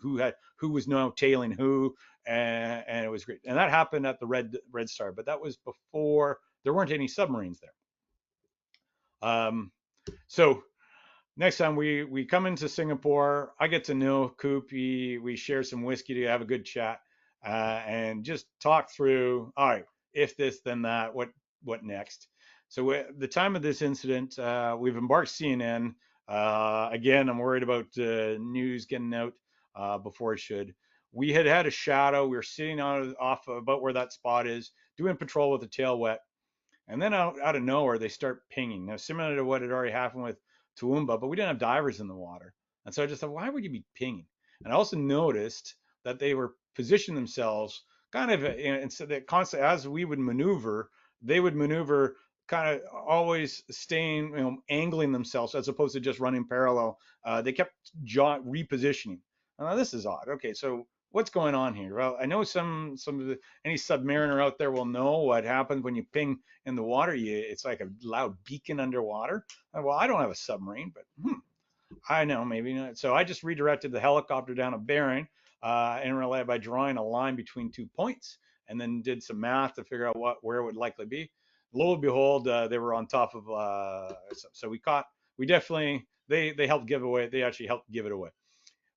was now tailing who, and it was great. And that happened at the Red Star, but that was before there weren't any submarines there. So next time we come into Singapore, I get to know Coop. We share some whiskey to have a good chat, and just talk through. All right, if this, then that. What next? So at the time of this incident, we've embarked CNN. Again, I'm worried about news getting out before it should. We had a shadow. We were sitting off about where that spot is, doing patrol with the tail wet. And then out of nowhere, they start pinging. Now, similar to what had already happened with Toowoomba, but we didn't have divers in the water. And so I just thought, why would you be pinging? And I also noticed that they were positioning themselves kind of, and so that constantly, as we would maneuver, they would maneuver kind of always staying, angling themselves as opposed to just running parallel. They kept repositioning. Now, this is odd. Okay, so what's going on here? Well, I know any submariner out there will know what happens when you ping in the water. It's like a loud beacon underwater. Well, I don't have a submarine, but I know, maybe not. So I just redirected the helicopter down a bearing and by drawing a line between 2 points, and then did some math to figure out where it would likely be. Lo and behold, they were on top of. So they helped give away. They actually helped give it away.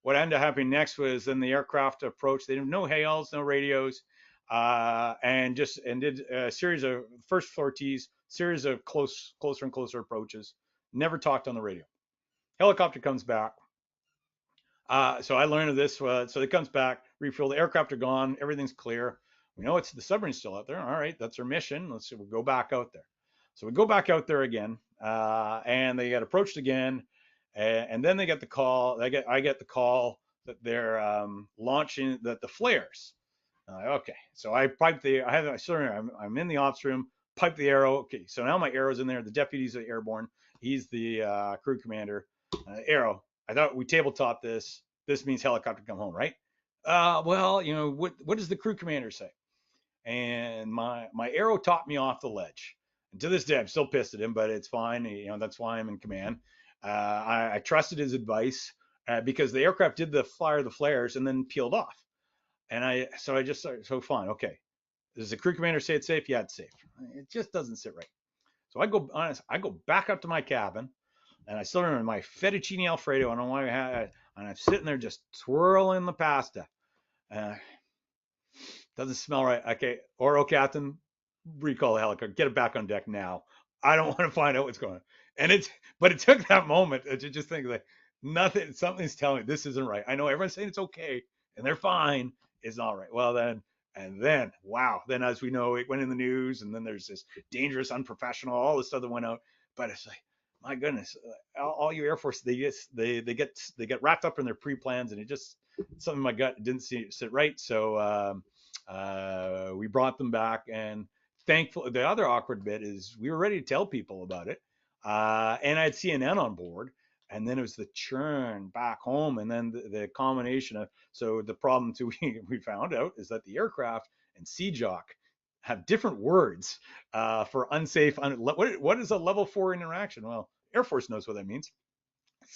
What ended up happening next was then the aircraft approached. They didn't have no hails, no radios, and did a series of first sorties, series of closer and closer approaches. Never talked on the radio. Helicopter comes back. So I learned of this. So it comes back, refuel. The aircraft are gone. Everything's clear. We know it's the submarine's still out there. All right, that's our mission. We'll go back out there. So we go back out there again, and they get approached again. And then they get the call. I get the call that they're launching the flares. Okay, so I pipe I'm in the ops room, pipe the arrow. Okay, so now my arrow's in there. The deputy's airborne. He's the crew commander. Arrow. I thought we tabletop this. This means helicopter come home, right? Well, what does the crew commander say? And my arrow topped me off the ledge. And to this day, I'm still pissed at him, but it's fine. That's why I'm in command. I trusted his advice because the aircraft did fire the flares and then peeled off. And I just started, so fine, okay. Does the crew commander say it's safe? Yeah, it's safe. It just doesn't sit right. So I go back up to my cabin, and I still remember my fettuccine Alfredo. I don't know why I had it, and I'm sitting there just twirling the pasta. Doesn't smell right. Okay, Oro captain, recall the helicopter. Get it back on deck now. I don't want to find out what's going on. But it took that moment to just think like something's telling me this isn't right. I know everyone's saying it's okay and they're fine. It's not right. Well then, wow. Then as we know, it went in the news, and then there's this dangerous, unprofessional, all this stuff that went out. But it's like, my goodness, all you Air Force, they get wrapped up in their pre-plans, and it just something in my gut didn't sit right. So we brought them back, and thankfully, the other awkward bit is we were ready to tell people about it, and I had CNN on board, and then it was the churn back home, and then the combination of, so the problem too we found out is that the aircraft and CJOC have different words for unsafe. What is a level 4 interaction? Well, Air Force knows what that means.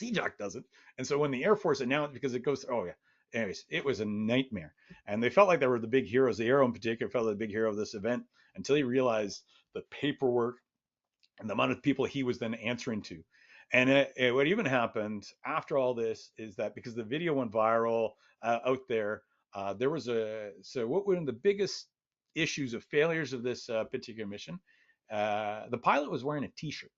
CJOC doesn't. And so when the Air Force announced, because it goes, oh yeah. Anyways, it was a nightmare. And they felt like they were the big heroes. The Aero in particular felt like the big hero of this event until he realized the paperwork and the amount of people he was then answering to. And what even happened after all this is that because the video went viral out there, there was so what were the biggest issues of failures of this particular mission? The pilot was wearing a T-shirt.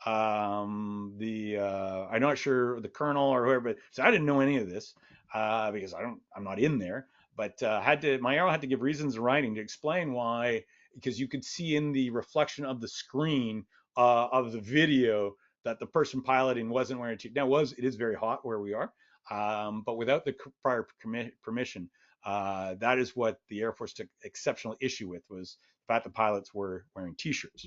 I'm not sure the colonel or whoever, but so I didn't know any of this because I'm not in there. But my arrow had to give reasons in writing to explain why, because you could see in the reflection of the screen of the video that the person piloting wasn't wearing a T-shirt. Now it is very hot where we are, but without the prior permission, that is what the Air Force took exceptional issue with, was the fact the pilots were wearing T-shirts.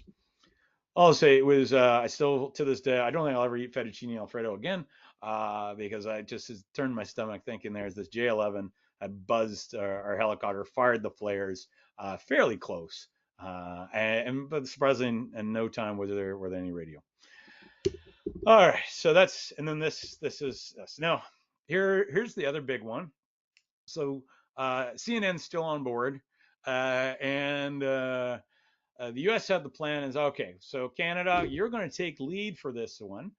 I'll say it was, I still, to this day, I don't think I'll ever eat fettuccine Alfredo again because I just turned my stomach thinking there's this J-11 had buzzed our helicopter, fired the flares fairly close. But surprisingly, in no time was there any radio. All right, so that's, and then this is us. Now, here's the other big one. So CNN's still on board, and the U.S. had the plan is okay. So Canada, you're going to take lead for this one,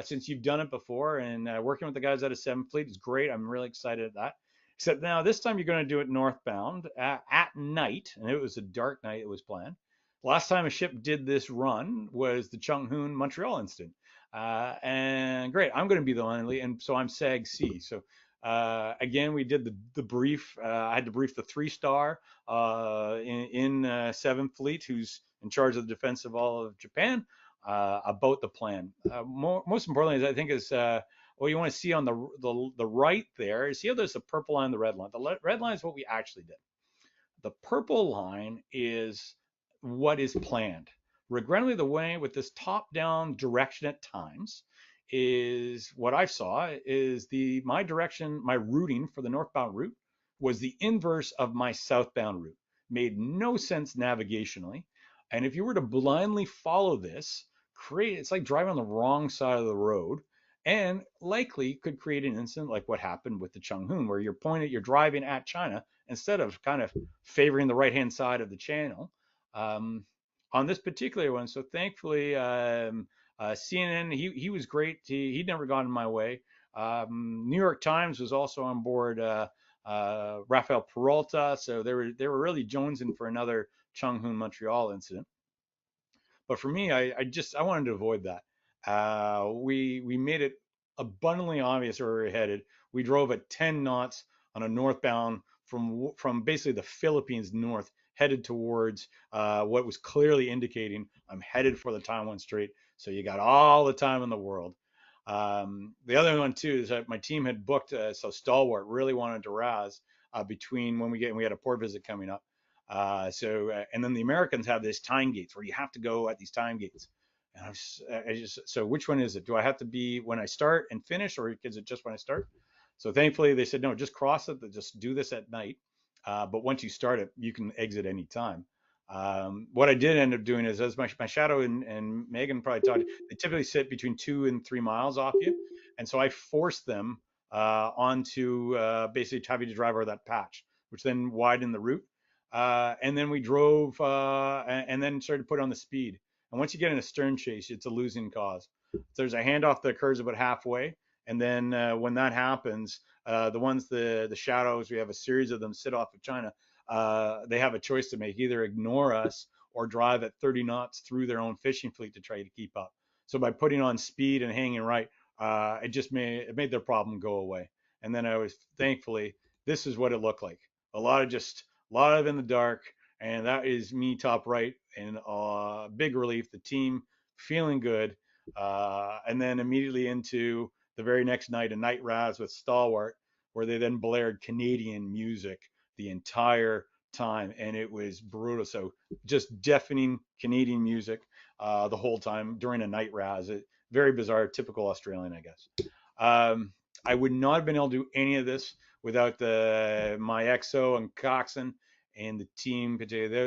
since you've done it before, and working with the guys out of 7th Fleet is great. I'm really excited at that. Except now this time you're going to do it northbound at night, and it was a dark night. It was planned. Last time a ship did this run was the Chung Hoon Montreal incident. And great, I'm going to be the one, and so I'm SAG C. So again, we did the brief. I had to brief the 3-star in 7th Fleet, who's in charge of the defense of all of Japan, about the plan. Most importantly, I think is what you want to see on the right there. See how there's the purple line, the red line. The red line is what we actually did. The purple line is what is planned. Regrettably, the way with this top-down direction at times is what I saw is my direction, my routing for the northbound route was the inverse of my southbound route. Made no sense navigationally. And if you were to blindly follow this, it's like driving on the wrong side of the road, and likely could create an incident like what happened with the Chung Hoon, where you're driving at China instead of kind of favoring the right-hand side of the channel. On this particular one, so thankfully, CNN, he was great. He'd never gone in my way. New York Times was also on board. Rafael Peralta, so they were really jonesing for another Chung Hoon Montreal incident. But for me, I wanted to avoid that. We made it abundantly obvious where we were headed. We drove at 10 knots on a northbound from basically the Philippines north, headed towards what was clearly indicating I'm headed for the Taiwan Strait. So you got all the time in the world. The other one too is that my team had booked, so Stalwart really wanted to RAS between when we had a port visit coming up. And then the Americans have this time gates where you have to go at these time gates. And so which one is it? Do I have to be when I start and finish, or is it just when I start? So thankfully they said, no, just cross it, just do this at night. But once you start it, you can exit any time. What I did end up doing is, as my shadow and Meghan probably taught you, they typically sit between 2 and 3 miles off you. And so I forced them onto basically having to drive over that patch, which then widened the route. And then we drove and then started to put on the speed. And once you get in a stern chase, it's a losing cause. There's a handoff that occurs about halfway. And then when that happens, the shadows, we have a series of them sit off of China. They have a choice to make: either ignore us or drive at 30 knots through their own fishing fleet to try to keep up. So by putting on speed and hanging right, it made their problem go away. And then thankfully, this is what it looked like. A lot of in the dark, and that is me top right, and big relief. The team feeling good, and then immediately into the very next night, a night RAS with Stalwart, where they then blared Canadian music the entire time, and it was brutal. So just deafening Canadian music the whole time during a night RAS. Very bizarre, typical Australian, I guess. I would not have been able to do any of this without my XO and Coxon and the team.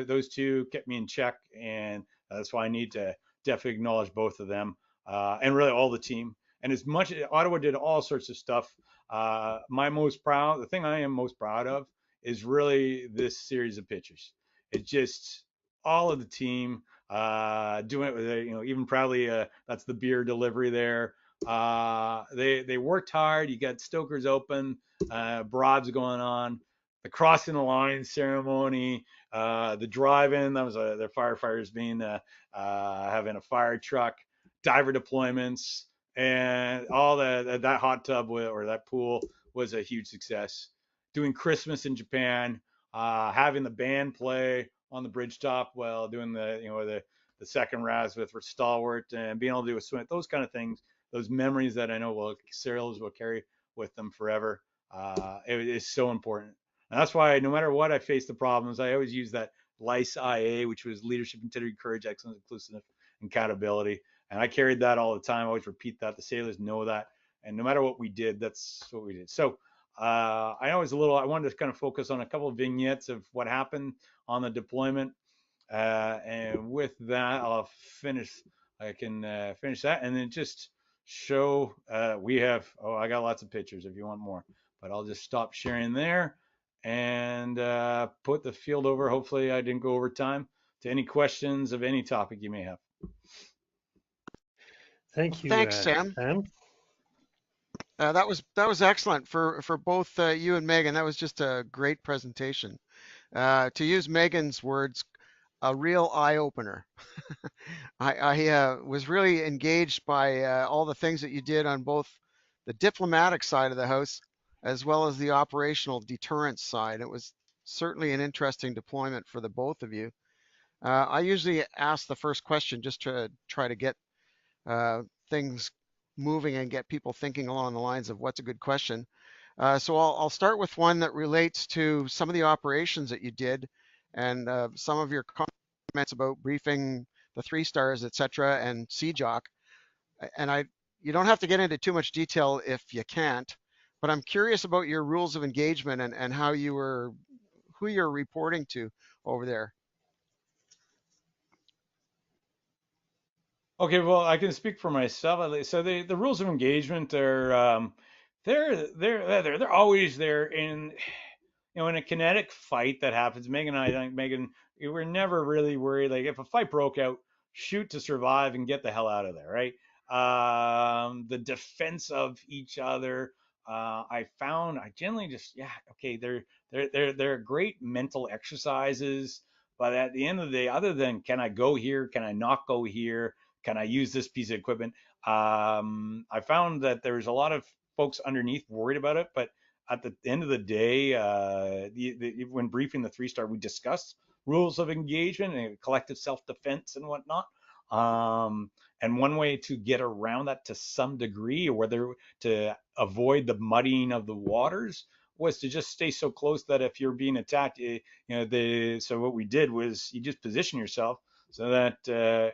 Those two kept me in check, and that's why I need to definitely acknowledge both of them, and really all the team. And as much Ottawa did all sorts of stuff, the thing I am most proud of is really this series of pictures. It's just all of the team doing it with, even proudly, that's the beer delivery there. They worked hard. You got Stokers open, broads going on, the crossing the line ceremony, the drive-in. That was their firefighters having a fire truck, diver deployments, and all that hot tub or that pool was a huge success. Doing Christmas in Japan, having the band play on the bridge top while doing the second RAS with Stalwart, and being able to do a swim, those kind of things, those memories that I know sailors will carry with them forever. It is so important. And that's why no matter what I face the problems, I always use that LICE IA, which was leadership, integrity, courage, excellence, inclusiveness, and accountability. And I carried that all the time. I always repeat that. The sailors know that. And no matter what we did, that's what we did. So I wanted to kind of focus on a couple of vignettes of what happened on the deployment. And with that, I'll finish. I can finish that and then just show we have. Oh, I got lots of pictures if you want more, but I'll just stop sharing there and put the field over. Hopefully, I didn't go over time to any questions of any topic you may have. Thank you, Thanks, Sam. Sam. That was excellent for both you and Megan. That was just a great presentation. To use Megan's words, a real eye opener. I was really engaged by all the things that you did on both the diplomatic side of the house as well as the operational deterrence side. It was certainly an interesting deployment for the both of you. I usually ask the first question just to try to get things moving and get people thinking along the lines of what's a good question. So I'll start with one that relates to some of the operations that you did and some of your comments about briefing the 3 stars, et cetera, and CJOC. And you don't have to get into too much detail if you can't, but I'm curious about your rules of engagement and who you're reporting to over there. Okay, well, I can speak for myself. So the rules of engagement are they're always there in a kinetic fight that happens. Megan and I think Megan, we were never really worried. Like if a fight broke out, shoot to survive and get the hell out of there, right? The defense of each other. I generally just okay. They're great mental exercises, but at the end of the day, other than can I go here, can I not go here, can I use this piece of equipment? I found that there's a lot of folks underneath worried about it, but at the end of the day, when briefing the 3 star, we discussed rules of engagement and collective self-defense and whatnot. And one way to get around that to some degree, or whether to avoid the muddying of the waters, was to just stay so close that if you're being attacked, so what we did was you just position yourself so that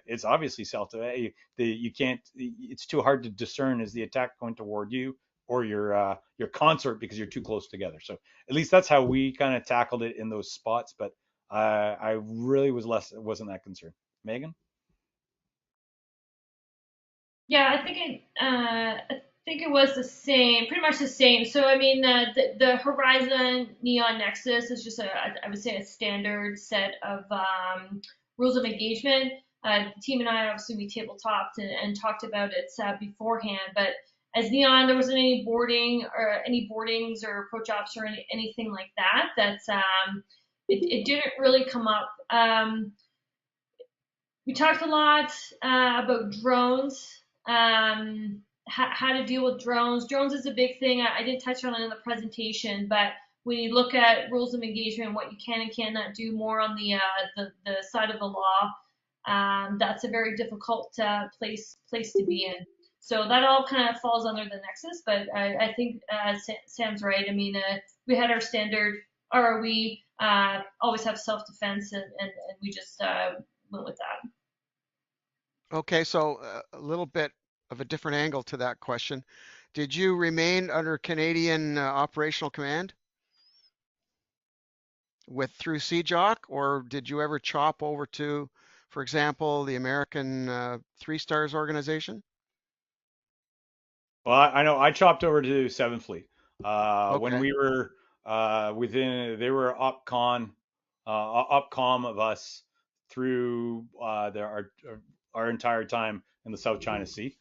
it's obviously self-defense. You can't. It's too hard to discern, is the attack going toward you or your consort, because you're too close together. So at least that's how we kind of tackled it in those spots. But I really wasn't that concerned. Megan? Yeah, I think it was the same, pretty much the same. So I mean, the Horizon Neon Nexus is just I would say a standard set of rules of engagement. The team and I obviously we tabletopped and talked about it beforehand, but as Neon, there wasn't any boarding or any boardings or approach ops or anything like that. It didn't really come up. We talked a lot about drones, how to deal with drones. Drones is a big thing. I didn't touch on it in the presentation, but when you look at rules of engagement, what you can and cannot do more on the side of the law, that's a very difficult place to be in. So that all kind of falls under the nexus, but I think Sam's right. I mean, we had our standard ROE, always have self-defense, and we just went with that. Okay, so a little bit of a different angle to that question. Did you remain under Canadian operational command through CJOC, or did you ever chop over to, for example, the American 3 Stars organization? Well, I know I chopped over to 7th Fleet. When Okay. we were they were upcom of us through our entire time in the South China Sea,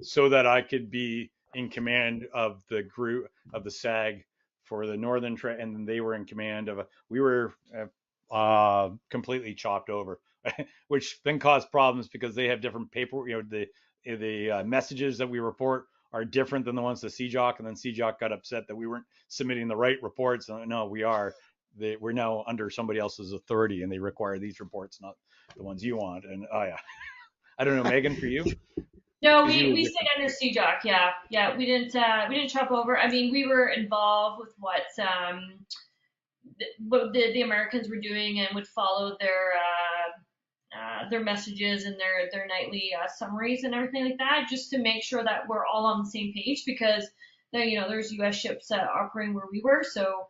so that I could be in command of the group of the SAG for the northern and they were in command of we were completely chopped over, which then caused problems because they have different paper. The messages that we report are different than the ones to CJOC, and then CJOC got upset that we weren't submitting the right reports. No, we are. We're now under somebody else's authority, and they require these reports, not the ones you want. And oh yeah, I don't know, Megan, for you. No, we stayed under CJOC. Yeah, we didn't chop over. I mean, we were involved with what the Americans were doing and would follow their messages and their nightly summaries and everything like that, just to make sure that we're all on the same page, because there's U.S. ships operating where we were, so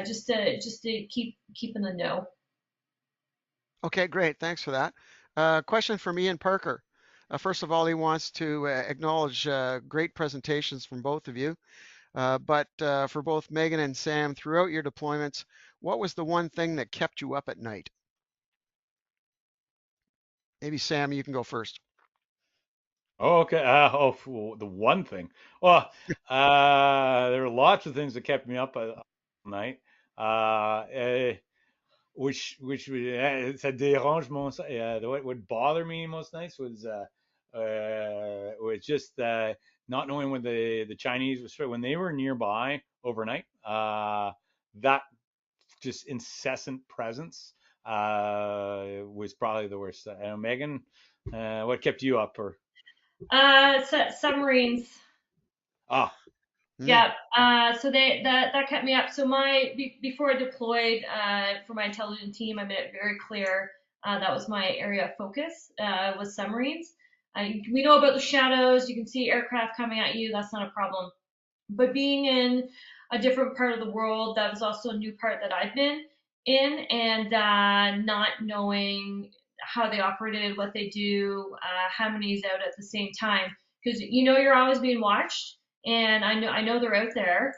just to keep in the know. Okay, great. Thanks for that. Question from Ian Parker. First of all, he wants to acknowledge great presentations from both of you. But for both Megan and Sam, throughout your deployments, what was the one thing that kept you up at night? Maybe Sam, you can go first. Oh, okay. The one thing. Well, there are lots of things that kept me up at night. Which ça dérange what would bother me most nights was just not knowing when the Chinese when they were nearby overnight. That just incessant presence was probably the worst. Megan, what kept you up? Or Submarines. ah, Yeah. So that kept me up. So before I deployed for my intelligence team, I made it very clear that was my area of focus was submarines. We know about the shadows. You can see aircraft coming at you. That's not a problem. But being in a different part of the world, that was also a new part that I've been in, and not knowing how they operated, what they do, how many's out at the same time, because you're always being watched, and I know they're out there,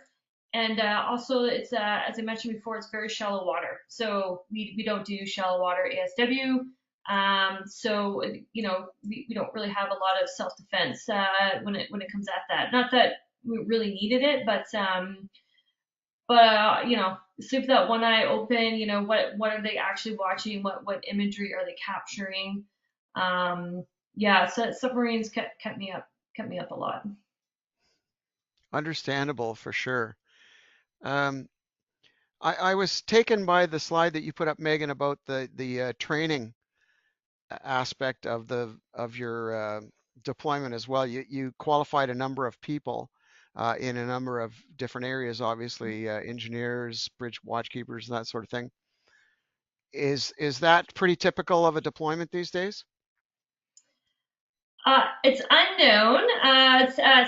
and also it's as I mentioned before, it's very shallow water, so we don't do shallow water ASW. So we don't really have a lot of self-defense when it comes at that. Not that we really needed it, but sleep with that one eye open. What are they actually watching? What imagery are they capturing? Yeah, so submarines kept me up a lot. Understandable for sure. Um, I was taken by the slide that you put up, Megan, about the training aspect of your deployment as well. You qualified a number of people in a number of different areas, obviously engineers, bridge watchkeepers, and that sort of thing. Is that pretty typical of a deployment these days? It's unknown.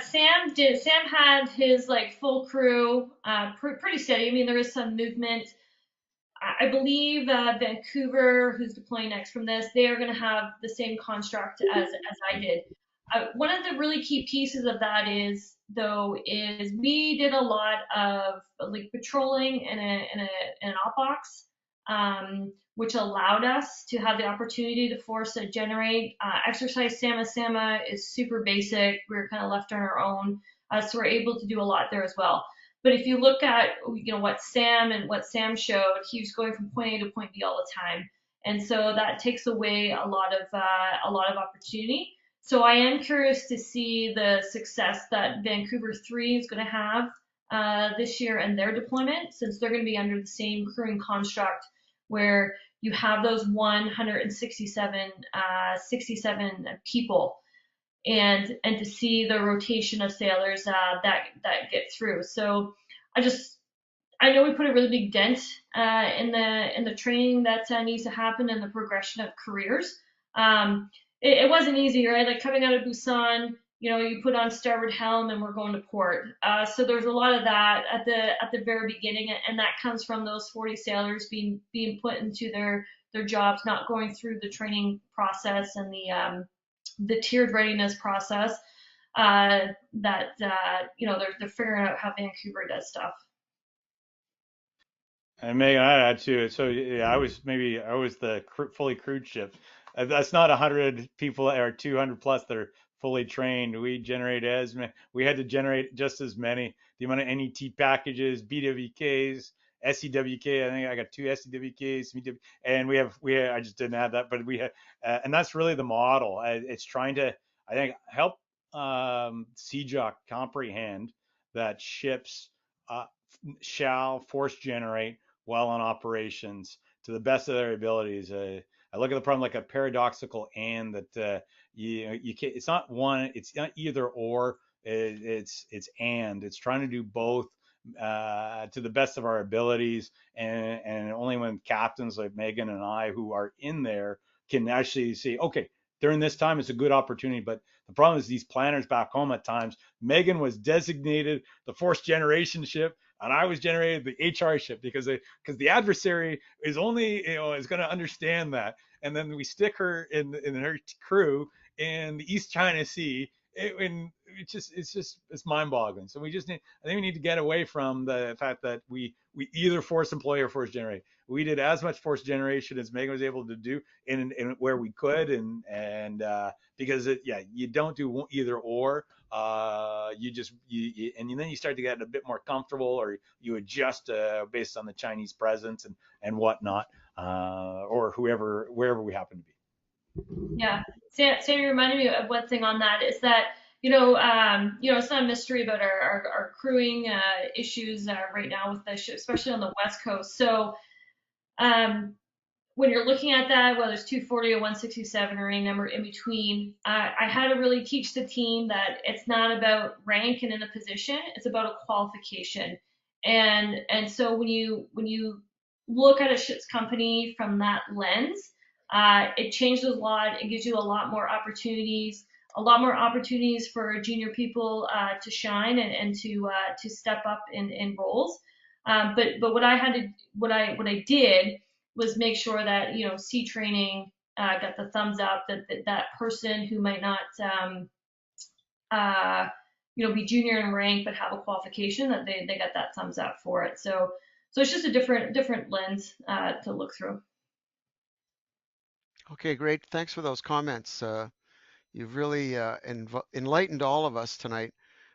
Sam had his full crew, pretty steady. I mean, there is some movement. I believe Vancouver, who's deploying next from this, they are going to have the same construct as I did. One of the really key pieces of that is we did a lot of patrolling in an op box, which allowed us to have the opportunity to force a generate. Exercise Sama is super basic. We were kind of left on our own, so we're able to do a lot there as well. But if you look at what Sam showed, he was going from point A to point B all the time, and so that takes away a lot of opportunity. So I am curious to see the success that Vancouver 3 is going to have this year in their deployment, since they're going to be under the same crewing construct where you have those 167 people, and to see the rotation of sailors that get through. So I know we put a really big dent in the training that needs to happen and the progression of careers. It wasn't easy, right? Like coming out of Busan, you put on starboard helm and we're going to port. So there's a lot of that at the very beginning, and that comes from those 40 sailors being put into their jobs, not going through the training process and the tiered readiness process. That they're figuring out how Vancouver does stuff. and Megan, I had too. So yeah, I was the fully crewed ship. That's not 100 people or 200 plus that are fully trained. We had to generate just as many. The amount of NET packages, BWKs, SEWK. I think I got 2 SEWKs, and I just didn't have that, but we had, and that's really the model. It's trying to, I think, help CJOC comprehend that ships uh, shall force generate while on operations to the best of their abilities. I look at the problem like a paradoxical and that you can't. It's not one. It's not either or. It's and. It's trying to do both to the best of our abilities, and only when captains like Megan and I who are in there can actually say, okay, during this time, it's a good opportunity. But the problem is these planners back home at times. Meghan was designated the fourth generation ship, and I was generated the HR ship because the adversary is only is going to understand that, and then we stick her in her crew in the East China Sea. It's mind-boggling. So I think we need to get away from the fact that we either force employ or force generate. We did as much force generation as Meghan was able to do in where we could, and because you don't do either or. And then you start to get a bit more comfortable, or you adjust based on the Chinese presence and whatnot, or wherever we happen to be. Yeah, Sandy reminded me of one thing on that is that it's not a mystery about our crewing issues right now with the ship, especially on the West Coast. So um, when you're looking at that, whether it's 240 or 167 or any number in between, I had to really teach the team that it's not about rank and in a position, it's about a qualification. And so when you look at a ship's company from that lens, it changes a lot. It gives you a lot more opportunities for junior people to shine and to step up in roles. But what I did was make sure that C training got the thumbs up, that person who might not uh, be junior in rank but have a qualification, that they got that thumbs up for it. So it's just a different lens to look through. Okay, great. Thanks for those comments. You've really enlightened all of us tonight.